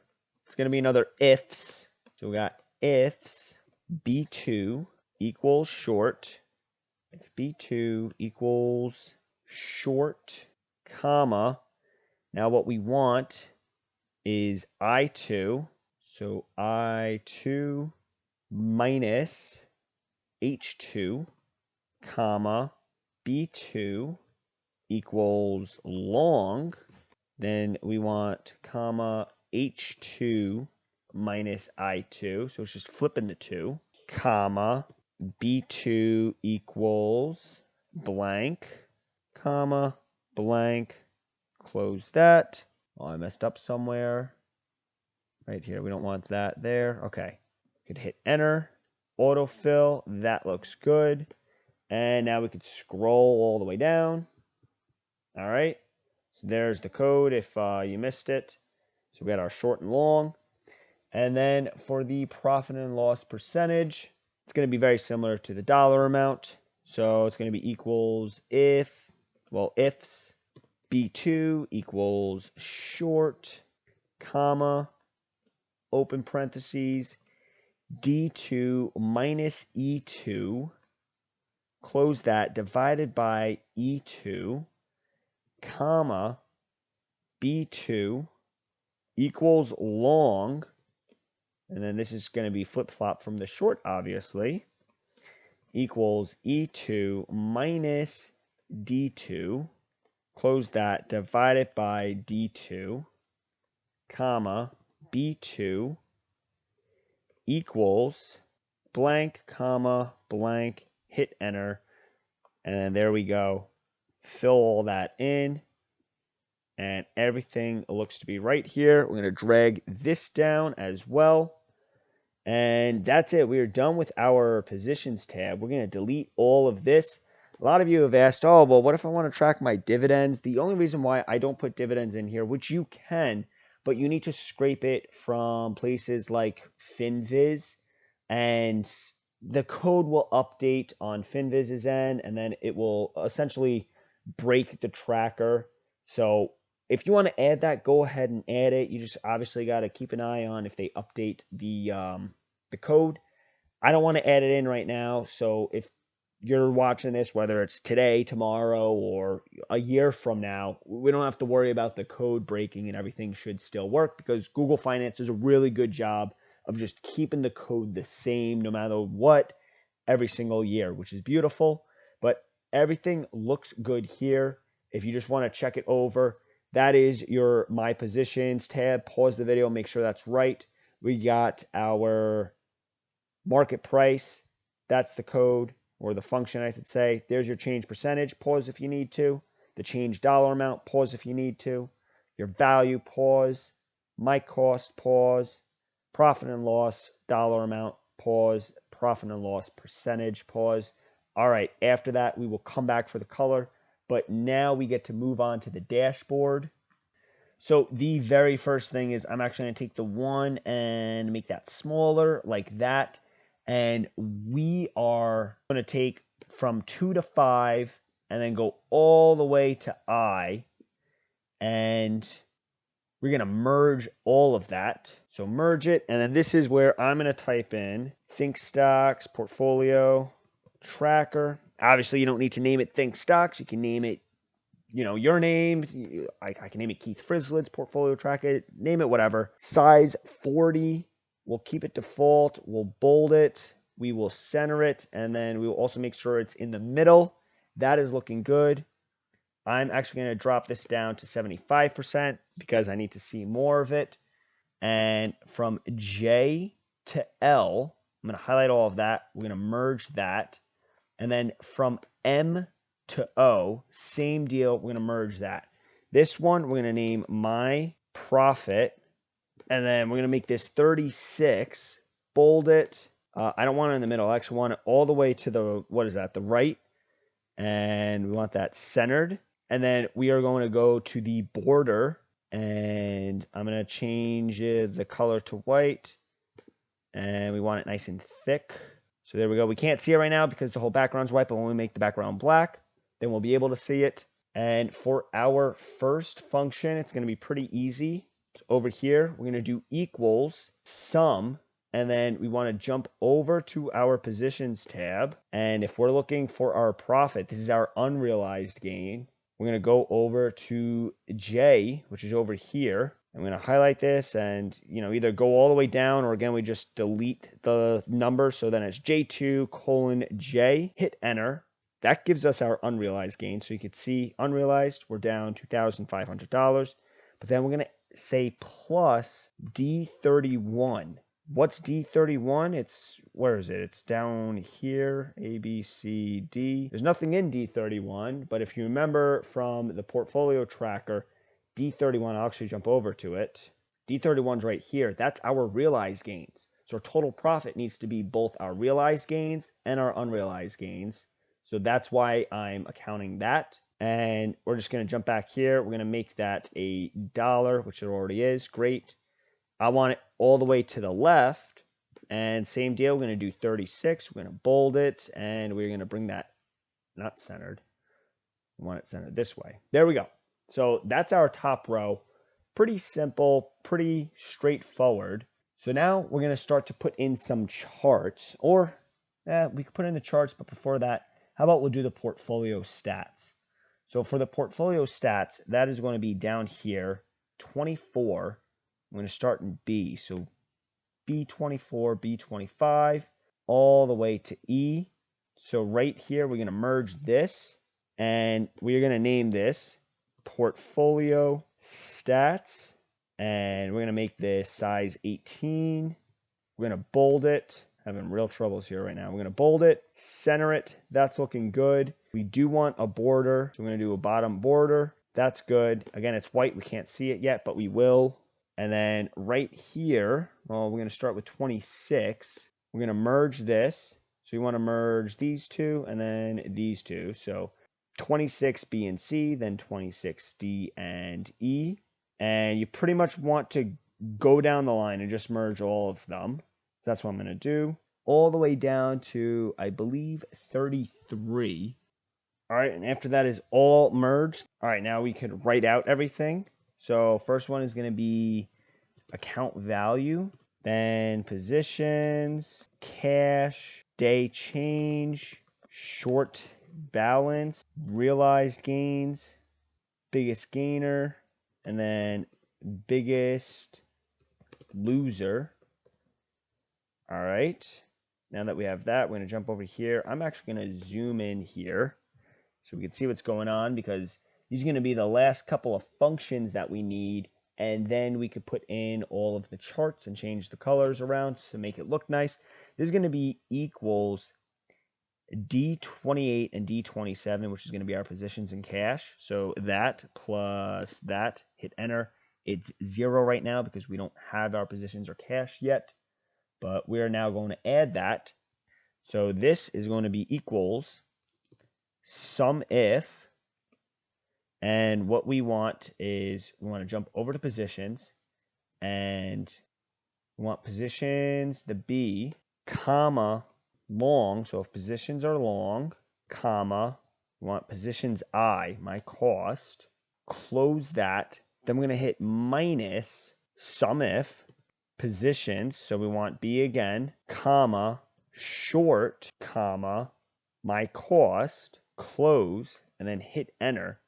It's going to be another ifs. So we got ifs B2 equals short. If B2 equals short, comma. Now what we want is I2. So I2 minus H2, comma, B2 equals long. Then we want comma H2 minus I2. So it's just flipping the 2, comma, B2 equals blank, comma, blank, close that. Oh, I messed up somewhere. Right here, we don't want that there. Okay, could hit enter, autofill, that looks good. And now we could scroll all the way down. All right, so there's the code if you missed it. So we got our short and long. And then for the profit and loss percentage, it's going to be very similar to the dollar amount. So it's going to be equals ifs B2 equals short, comma, open parentheses, D2 minus E2, close that, divided by E2, comma, B2 equals long, and then this is going to be flip-flop from the short, obviously, equals E2 minus D2, close that, divided by D2, comma, B2 equals blank, comma, blank, hit enter, and then there we go. Fill all that in, and everything looks to be right here. We're going to drag this down as well. And that's it. We are done with our positions tab. We're going to delete all of this. A lot of you have asked, oh, well, what if I want to track my dividends? The only reason why I don't put dividends in here, which you can, but you need to scrape it from places like FinViz, and the code will update on FinViz's end, and then it will essentially break the tracker. So if you want to add that, go ahead and add it. You just obviously got to keep an eye on if they update the code. I don't want to add it in right now. So if you're watching this, whether it's today, tomorrow, or a year from now, we don't have to worry about the code breaking, and everything should still work because Google Finance does a really good job of just keeping the code the same no matter what every single year, which is beautiful. But everything looks good here. If you just want to check it over, that is your My Positions tab. Pause the video, make sure that's right. We got our market price. That's the code, or the function, I should say. There's your change percentage. Pause if you need to. The change dollar amount. Pause if you need to. Your value. Pause. My cost. Pause. Profit and loss. Dollar amount. Pause. Profit and loss percentage. Pause. All right. After that, we will come back for the color. But now we get to move on to the dashboard. So the very first thing is I'm actually going to take the 1 and make that smaller like that. And we are going to take from 2 to 5 and then go all the way to I. And we're going to merge all of that. So merge it. And then this is where I'm going to type in Think Stocks Portfolio Tracker. Obviously, you don't need to name it Think Stocks. You can name it, your name. I can name it Keith Frizzled's Portfolio Tracker. Name it whatever. Size 40. We'll keep it default. We'll bold it. We will center it. And then we will also make sure it's in the middle. That is looking good. I'm actually going to drop this down to 75% because I need to see more of it. And from J to L, I'm going to highlight all of that. We're going to merge that. And then from M to O, same deal. We're going to merge that. This one, we're going to name My Profit. And then we're going to make this 36. Bold it. I don't want it in the middle. I actually want it all the way to the, the right. And we want that centered. And then we are going to go to the border. And I'm going to change the color to white. And we want it nice and thick. So there we go. We can't see it right now because the whole background's white, but when we make the background black, then we'll be able to see it. And for our first function, it's going to be pretty easy. So over here, we're going to do equals sum, and then we want to jump over to our positions tab. And if we're looking for our profit, this is our unrealized gain. We're going to go over to J, which is over here. I'm going to highlight this and, either go all the way down, or again, we just delete the number. So then it's J2:J, hit enter. That gives us our unrealized gain. So you can see unrealized, we're down $2,500. But then we're going to say plus D31. What's D31? Where is it? It's down here, A, B, C, D. There's nothing in D31, but if you remember from the portfolio tracker, D31, I'll actually jump over to it. D31's right here. That's our realized gains. So our total profit needs to be both our realized gains and our unrealized gains. So that's why I'm accounting that. And we're just going to jump back here. We're going to make that $1, which it already is. Great. I want it all the way to the left. And same deal. We're going to do 36. We're going to bold it. And we're going to bring that not centered. We want it centered this way. There we go. So that's our top row. Pretty simple, pretty straightforward. So now we're going to start to put in some charts. Or we could put in the charts, but before that, How about we'll do the portfolio stats? So for the portfolio stats, that is going to be down here, 24. I'm going to start in B. So B24, B25, all the way to E. So right here, we're going to merge this, and we're going to name this portfolio stats, and we're going to make this size 18. We're going to bold it. Having real troubles here right now. We're going to bold it, center it. That's looking good. We do want a border, so we're going to do a bottom border. That's good. Again, it's white. We can't see it yet, but we will. And then right here, well, we're going to start with 26. We're going to merge this. So we want to merge these two and then these two. So 26 B and C, then 26 D and E. And you pretty much want to go down the line and just merge all of them. So that's what I'm going to do. All the way down to, I believe, 33. All right, and after that is all merged. All right, now we could write out everything. So first one is going to be account value, then positions, cash, day change, short balance, realized gains, biggest gainer, and then biggest loser. All right, now that we have that, we're going to jump over here. I'm actually going to zoom in here so we can see what's going on, because these are going to be the last couple of functions that we need, and then we could put in all of the charts and change the colors around to make it look nice. This is going to be equals D28 and D27, which is going to be our positions in cash. So that plus that, hit enter. It's 0 right now because we don't have our positions or cash yet, but we are now going to add that. So this is going to be equals sum if, and what we want is we want to jump over to positions, and we want positions to be comma long. So if positions are long, comma, we want positions I, my cost, close that. Then we're going to hit minus sum if positions. So we want B again, comma, short, comma, my cost, close, and then hit enter.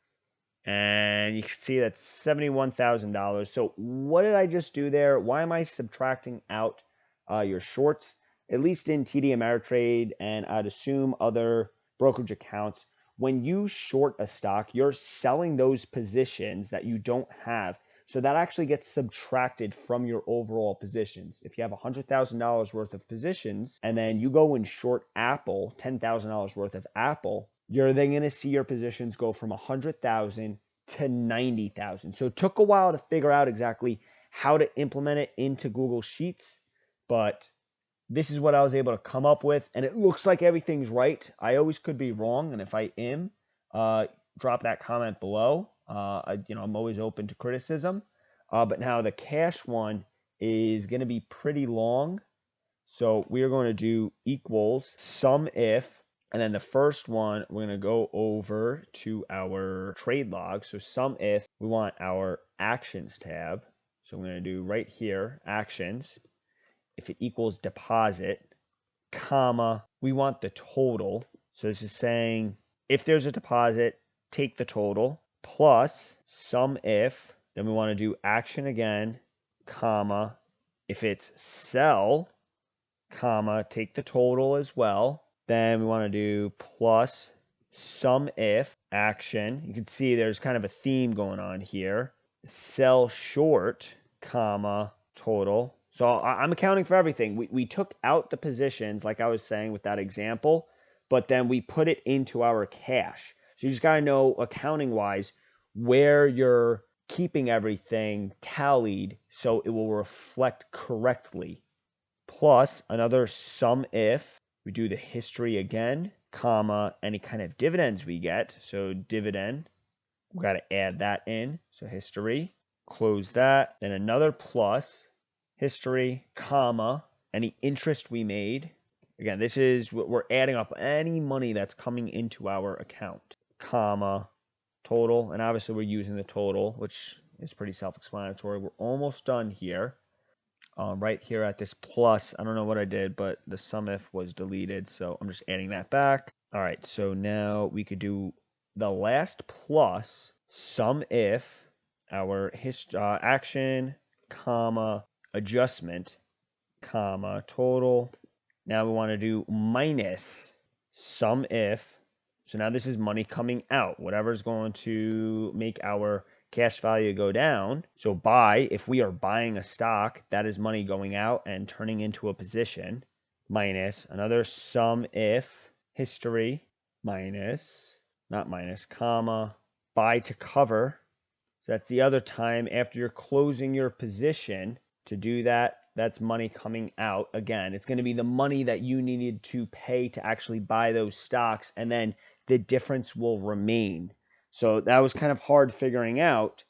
And you can see that's $71,000. So what did I just do there? Why am I subtracting out your shorts? At least in TD Ameritrade, and I'd assume other brokerage accounts, when you short a stock, you're selling those positions that you don't have. So that actually gets subtracted from your overall positions. If you have $100,000 worth of positions and then you go and short Apple, $10,000 worth of Apple, you're then going to see your positions go from 100,000 to 90,000. So it took a while to figure out exactly how to implement it into Google Sheets, but this is what I was able to come up with, and it looks like everything's right. I always could be wrong, and if I am, drop that comment below. I'm always open to criticism. But now the cash one is going to be pretty long, so we are going to do equals sum if, and then the first one we're going to go over to our trade log. So sum if, we want our actions tab. So I'm going to do right here actions. If it equals deposit, comma, we want the total. So this is saying if there's a deposit, take the total, plus sum if, then we want to do action again, comma, if it's sell, comma, take the total as well. Then we want to do plus sum if, action. You can see there's kind of a theme going on here. Sell short, comma, total. So I'm accounting for everything. We took out the positions, like I was saying with that example, but then we put it into our cash. So you just got to know, accounting-wise, where you're keeping everything tallied so it will reflect correctly. Plus another sum if, we do the history again, comma, any kind of dividends we get. So dividend, we got to add that in. So history, close that. Then another plus, history, comma, any interest we made. Again, this is what we're adding up any money that's coming into our account, comma, total. And obviously we're using the total, which is pretty self-explanatory. We're almost done here. Right here at this plus, I don't know what I did, but the sum if was deleted, so I'm just adding that back. All right, so now we could do the last plus sum if our action, comma, adjustment, comma, total. Now we want to do minus sum if. So now this is money coming out, whatever's going to make our cash value go down. So buy, if we are buying a stock, that is money going out and turning into a position, minus another sum if history, minus, not minus, comma, buy to cover. So that's the other time after you're closing your position to do that. That's money coming out. Again, it's going to be the money that you needed to pay to actually buy those stocks, and then the difference will remain. So that was kind of hard figuring out,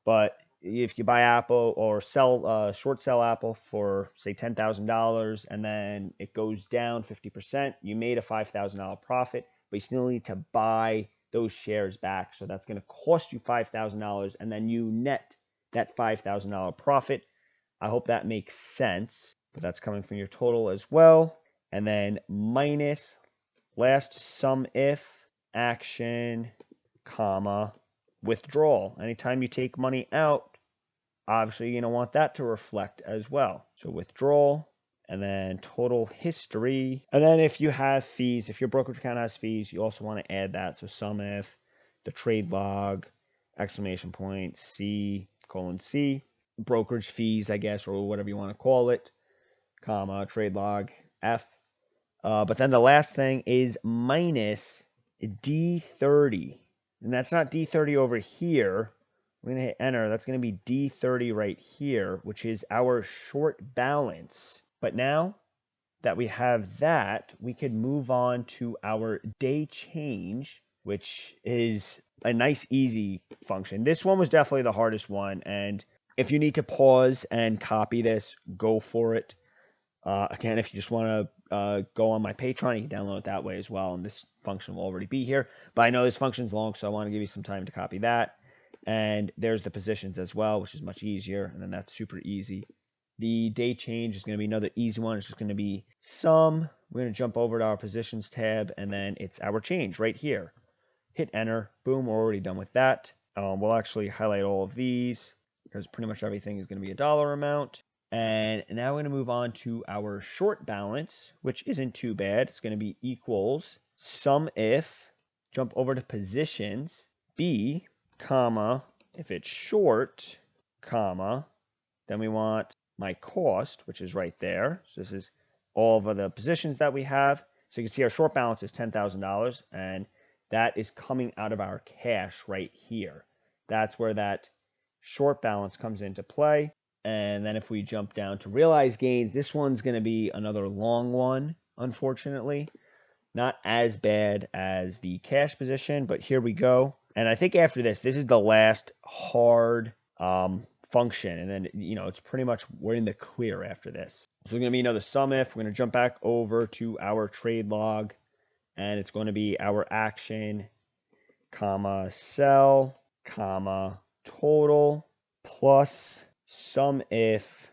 but if you buy Apple or short sell Apple for say $10,000 and then it goes down 50%, you made a $5,000 profit, but you still need to buy those shares back. So that's going to cost you $5,000 and then you net that $5,000 profit. I hope that makes sense, but that's coming from your total as well. And then minus last sum if action, comma, withdrawal. Anytime you take money out, obviously you're going to want that to reflect as well. So withdrawal, and then total history. And then if you have fees, if your brokerage account has fees, you also want to add that. So sum if, the trade log, exclamation point, C, colon C, brokerage fees, I guess, or whatever you want to call it, comma, trade log, F. But then the last thing is minus D30. And that's not D30 over here. We're going to hit enter. That's going to be D30 right here, which is our short balance. But now that we have that, we could move on to our day change, which is a nice, easy function. This one was definitely the hardest one. And if you need to pause and copy this, go for it. Again, if you just want to go on my Patreon, you can download it that way as well. And this function will already be here. But I know this function's long, so I want to give you some time to copy that. And there's the positions as well, which is much easier. And then that's super easy. The day change is going to be another easy one. It's just going to be sum. We're going to jump over to our positions tab, and then it's our change right here. Hit enter. Boom, we're already done with that. We'll actually highlight all of these because pretty much everything is going to be a dollar amount. And now we're going to move on to our short balance, which isn't too bad. It's going to be equals sum if, jump over to positions, B, comma, if it's short, comma, then we want my cost, which is right there. So this is all of the positions that we have. So you can see our short balance is $10,000, and that is coming out of our cash right here. That's where that short balance comes into play. And then if we jump down to realized gains, this one's going to be another long one, unfortunately. Not as bad as the cash position, but here we go. And I think after this is the last hard function. And then, it's pretty much we're in the clear after this. So it's going to be another sum if. We're going to jump back over to our trade log. And it's going to be our action, comma, sell, comma, total, plus sum if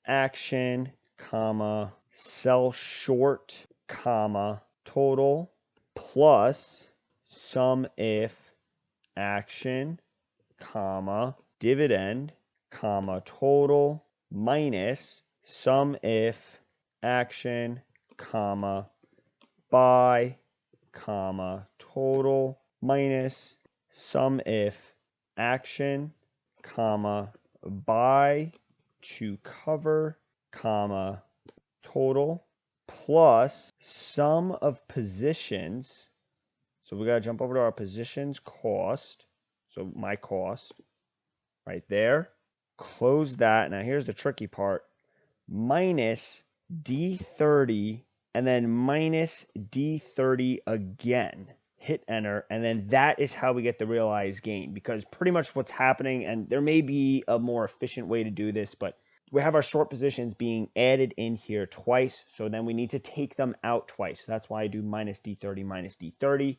action, comma, sell short, comma, total, plus sum if action, comma, dividend, comma, total, minus sum if action, comma, buy, comma, total, minus sum if action, comma, buy to cover, comma, total, plus sum of positions. So we got to jump over to our positions cost. So my cost right there. Close that. Now here's the tricky part. Minus D30 and then minus D30 again. Hit enter, and then that is how we get the realized gain, because pretty much what's happening, and there may be a more efficient way to do this, but we have our short positions being added in here twice, so then we need to take them out twice. That's why I do minus D30, minus D30.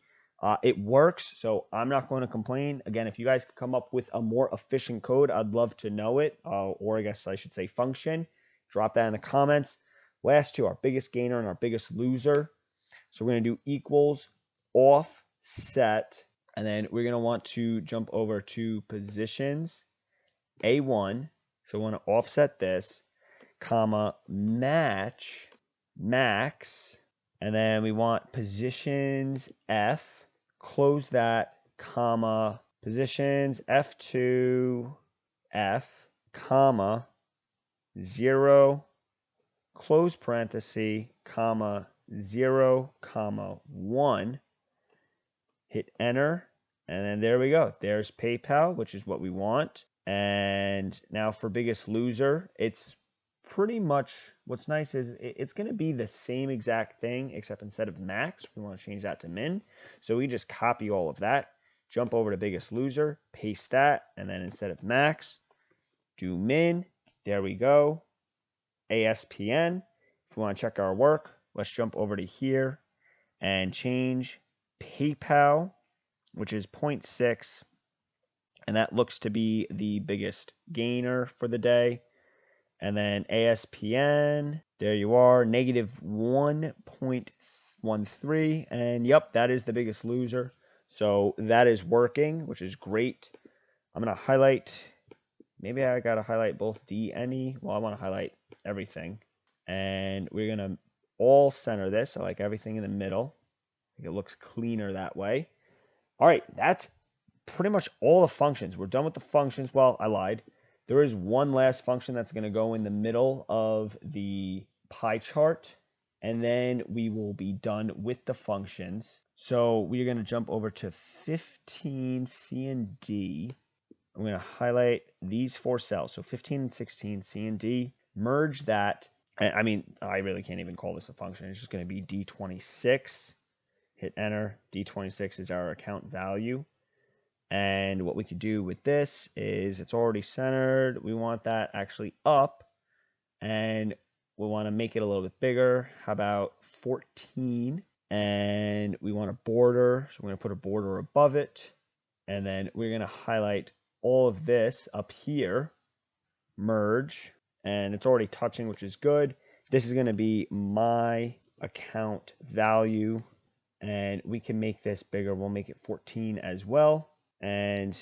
It works, so I'm not going to complain. Again, if you guys could come up with a more efficient code, I'd love to know it, or I guess I should say function. Drop that in the comments. Last two, our biggest gainer and our biggest loser. So we're going to do equals offset, and then we're going to want to jump over to positions A1. So we want to offset this, comma, match, max, and then we want positions F, close that, comma, positions F2, F, comma, 0, close parenthesis, comma, 0, comma, 1, hit enter, and then there we go. There's PayPal, which is what we want. And now for biggest loser, it's pretty much, what's nice is it's going to be the same exact thing, except instead of max, we want to change that to min. So we just copy all of that, jump over to biggest loser, paste that, and then instead of max, do min. There we go. ASPN. If we want to check our work, let's jump over to here and change PayPal, which is 0.6, and that looks to be the biggest gainer for the day. And then ASPN, there you are, negative 1.13, and yep, that is the biggest loser. So that is working, which is great. I'm going to highlight, maybe I got to highlight both D and E. Well, I want to highlight everything. And we're going to all center this. I like everything in the middle. I think it looks cleaner that way. All right, that's pretty much all the functions. We're done with the functions. Well, I lied. There is one last function that's going to go in the middle of the pie chart, and then we will be done with the functions. So we're going to jump over to 15 C and D. I'm going to highlight these 4 cells. So 15 and 16, C and D. Merge that. I mean, I really can't even call this a function. It's just going to be D26. Hit enter. D26 is our account value. And what we could do with this is it's already centered. We want that actually up, and we want to make it a little bit bigger. How about 14? And we want a border. So we're going to put a border above it. And then we're going to highlight all of this up here, merge, and it's already touching, which is good. This is going to be my account value, and we can make this bigger. We'll make it 14 as well. And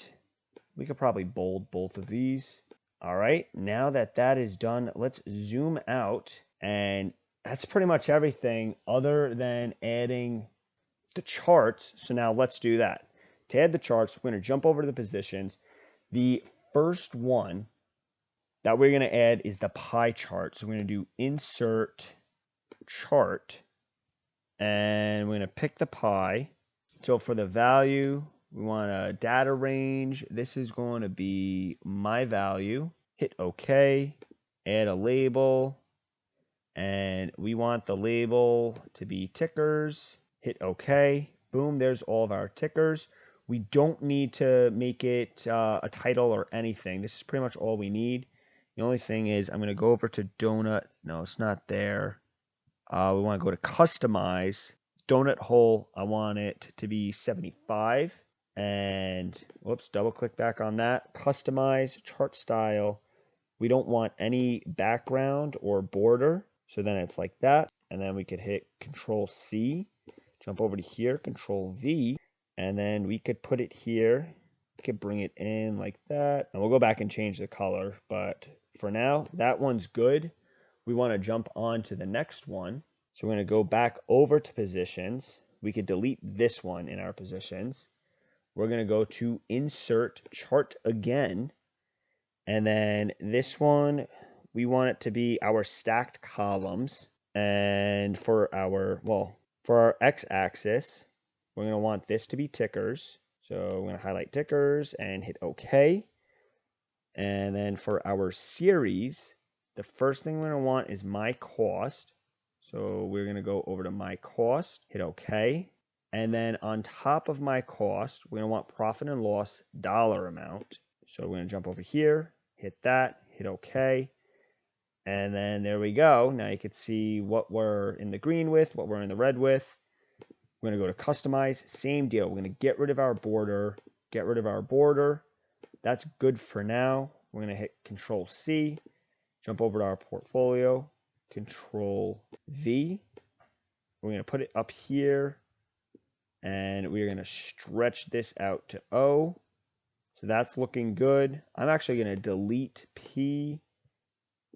we could probably bold both of these. All right, now that that is done, let's zoom out. And that's pretty much everything other than adding the charts. So now let's do that. To add the charts, we're going to jump over to the positions. The first one that we're going to add is the pie chart. So we're going to do insert chart. And we're going to pick the pie. So for the value, we want a data range. This is going to be my value. Hit OK. Add a label. And we want the label to be tickers. Hit OK. Boom, there's all of our tickers. We don't need to make it a title or anything. This is pretty much all we need. The only thing is I'm going to go over to Donut. No, it's not there. We want to go to Customize. Donut hole, I want it to be 75. And whoops, double click back on that. Customize, chart style. We don't want any background or border. So then it's like that. And then we could hit Control C. Jump over to here, Control V. And then we could put it here. We could bring it in like that. And we'll go back and change the color. But for now, that one's good. We want to jump on to the next one. So we're going to go back over to positions. We could delete this one in our positions. We're going to go to insert chart again. And then this one, we want it to be our stacked columns. And for our, well, for our x-axis, we're going to want this to be tickers. So we're going to highlight tickers and hit OK. And then for our series, the first thing we're going to want is my cost. So we're going to go over to my cost, hit OK. And then on top of my cost, we're going to want profit and loss dollar amount. So we're going to jump over here, hit that, hit OK. And then there we go. Now you can see what we're in the green with, what we're in the red with. We're going to go to Customize. Same deal. We're going to get rid of our border, get rid of our border. That's good for now. We're going to hit Control C, jump over to our portfolio, Control V. We're going to put it up here, And we're going to stretch this out to O. So that's looking good. I'm actually going to delete P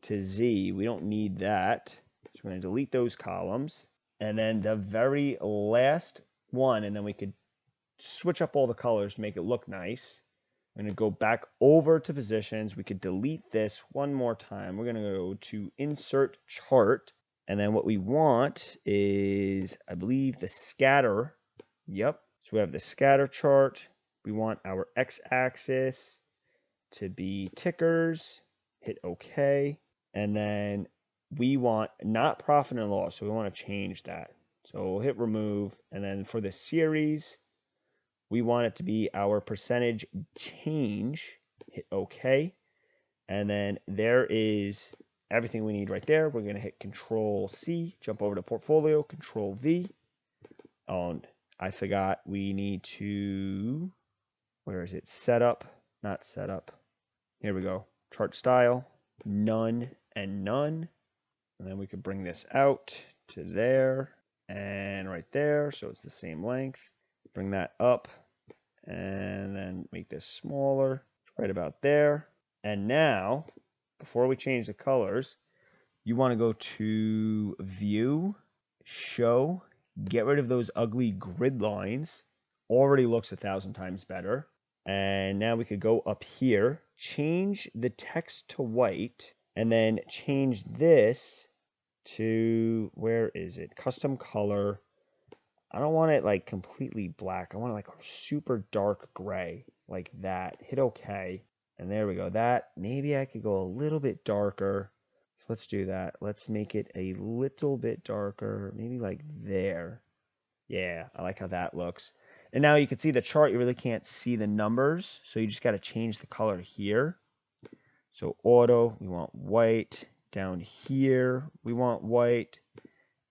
to Z. We don't need that. So we're going to delete those columns. And then the very last one, and then we could switch up all the colors to make it look nice. I'm going to go back over to positions. We could delete this one more time. We're going to go to insert chart. And then what we want is, I believe, the scatter. Yep. So we have the scatter chart. We want our x-axis to be tickers. Hit OK. And then we want not profit and loss. So we want to change that. So we'll hit remove. And then for the series, we want it to be our percentage change. Hit OK. And then there is everything we need right there. We're going to hit Control C, jump over to Portfolio, Control V. Oh, I forgot we need to, where is it? Setup, not setup. Here we go. Chart style, none and none. And then we could bring this out to there and right there. So it's the same length. Bring that up and then make this smaller, right about there. And now, before we change the colors, you want to go to View, Show, get rid of those ugly grid lines. Already looks 1,000 times better. And now we could go up here, change the text to white, and then change this to, where is it? Custom color. I don't want it like completely black. I want it like a super dark gray, like that. Hit OK. And there we go. That, maybe I could go a little bit darker. So let's do that. Let's make it a little bit darker, maybe like there. Yeah, I like how that looks. And now you can see the chart. You really can't see the numbers, so you just got to change the color here. So auto, we want white. Down here, we want white.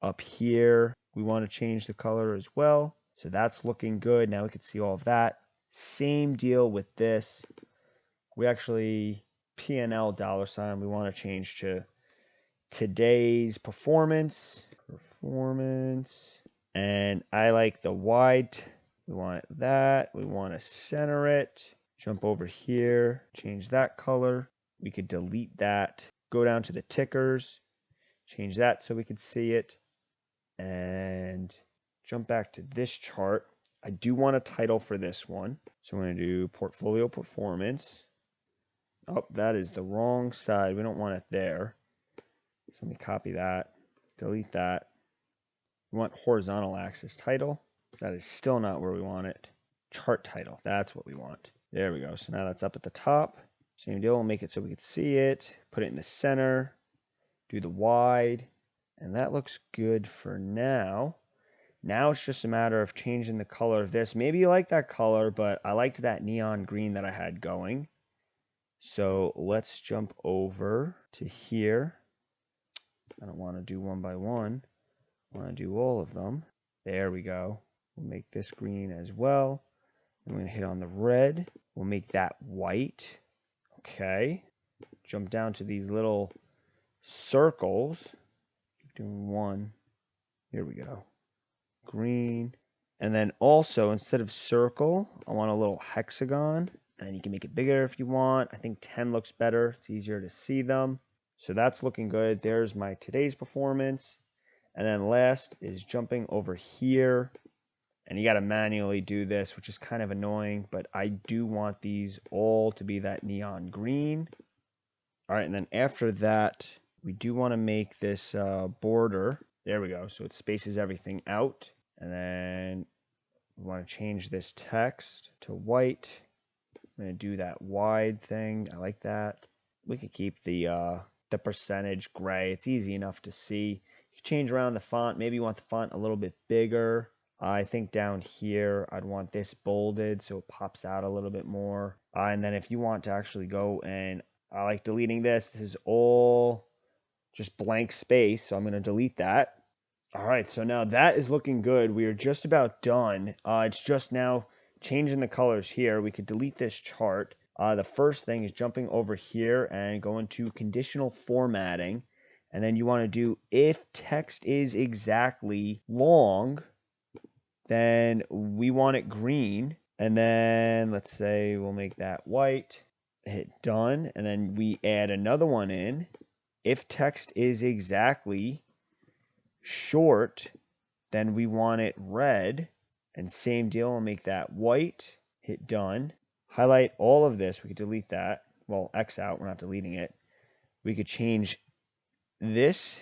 Up here, we want to change the color as well. So that's looking good. Now we can see all of that. Same deal with this. We actually, P&L $, we want to change to today's performance. And I like the wide. We want that. We want to center it. Jump over here. Change that color. We could delete that. Go down to the tickers. Change that so we could see it. And jump back to this chart. I do want a title for this one. So I'm going to do Portfolio Performance. Oh, that is the wrong side. We don't want it there. So let me copy that. Delete that. We want horizontal axis title. That is still not where we want it. Chart title. That's what we want. There we go. So now that's up at the top. Same deal. We'll make it so we can see it. Put it in the center. Do the wide. And that looks good for now. Now it's just a matter of changing the color of this. Maybe you like that color, but I liked that neon green that I had going. So let's jump over to here. I don't want to do one by one. I want to do all of them. There we go. We'll make this green as well. I'm going to hit on the red. We'll make that white. Okay. Jump down to these little circles. Keep doing one. Here we go. Green. And then also, instead of circle, I want a little hexagon. And you can make it bigger if you want. I think 10 looks better. It's easier to see them. So that's looking good. There's my today's performance. And then last is jumping over here. And you got to manually do this, which is kind of annoying. But I do want these all to be that neon green. All right, and then after that, we do want to make this border. There we go. So it spaces everything out. And then we want to change this text to white. I'm going to do that wide thing. I like that. We could keep the percentage gray. It's easy enough to see. You can change around the font. Maybe you want the font a little bit bigger. I think down here, I'd want this bolded so it pops out a little bit more. And then if you want to actually go and I like deleting this. This is all just blank space. So I'm going to delete that. All right. So now that is looking good. We are just about done. It's just now changing the colors here. We could delete this chart. The first thing is jumping over here and going to conditional formatting. And then you want to do if text is exactly long. then we want it green. And then let's say we'll make that white. Hit done. And then we add another one in. If text is exactly short, then we want it red. And same deal, we'll make that white. Hit done. Highlight all of this. We could delete that. Well, X out. We're not deleting it. We could change this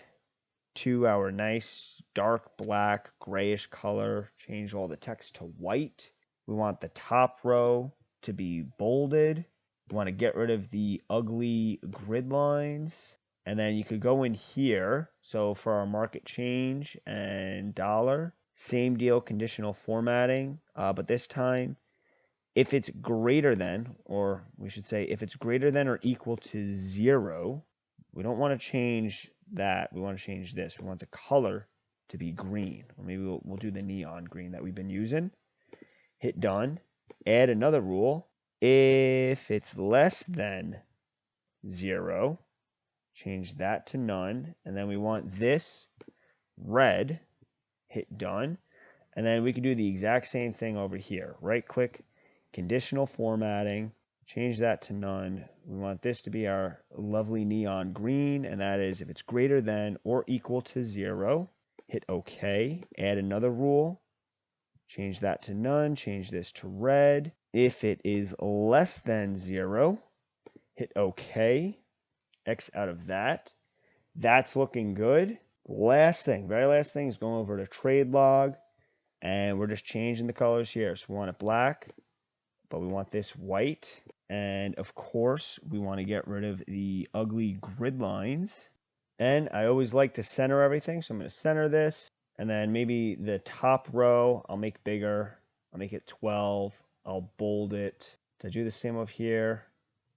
to our nice dark black grayish color. Change all the text to white. We want the top row to be bolded. We want to get rid of the ugly grid lines. And then you could go in here. So for our market change and dollar, same deal, conditional formatting. But this time, if it's greater than, or we should say if it's greater than or equal to 0, we don't want to change that. We want to change this. We want the color to be green. Or maybe we'll do the neon green that we've been using. Hit done. Add another rule. If it's less than 0, change that to none. And then we want this red. Hit done. And then we can do the exact same thing over here. Right click, conditional formatting, change that to none. We want this to be our lovely neon green, and that is if it's greater than or equal to 0, hit OK. Add another rule, change that to none, change this to red. If it is less than 0, hit OK. X out of that. That's looking good. Last thing, very last thing is going over to trade log, and we're just changing the colors here. So we want it black, but we want this white. And of course, we want to get rid of the ugly grid lines. And I always like to center everything. So I'm going to center this. And then maybe the top row, I'll make bigger. I'll make it 12. I'll bold it. To do the same over here,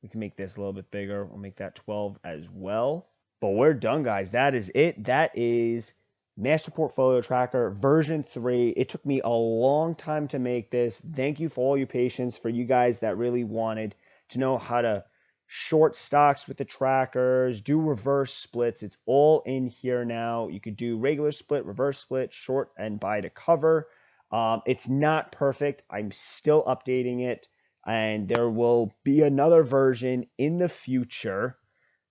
we can make this a little bit bigger. We'll make that 12 as well. But we're done, guys. That is it. That is Master Portfolio Tracker version 3. It took me a long time to make this. Thank you for all your patience, for you guys that really wanted to know how to short stocks with the trackers, do reverse splits. It's all in here now. You could do regular split, reverse split, short, and buy to cover. It's not perfect. I'm still updating it, and there will be another version in the future.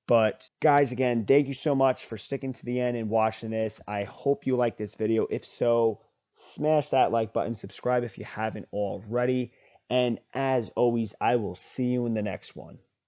But guys, again, thank you so much for sticking to the end and watching this. I hope you like this video. If so, smash that like button, subscribe if you haven't already. And as always, I will see you in the next one.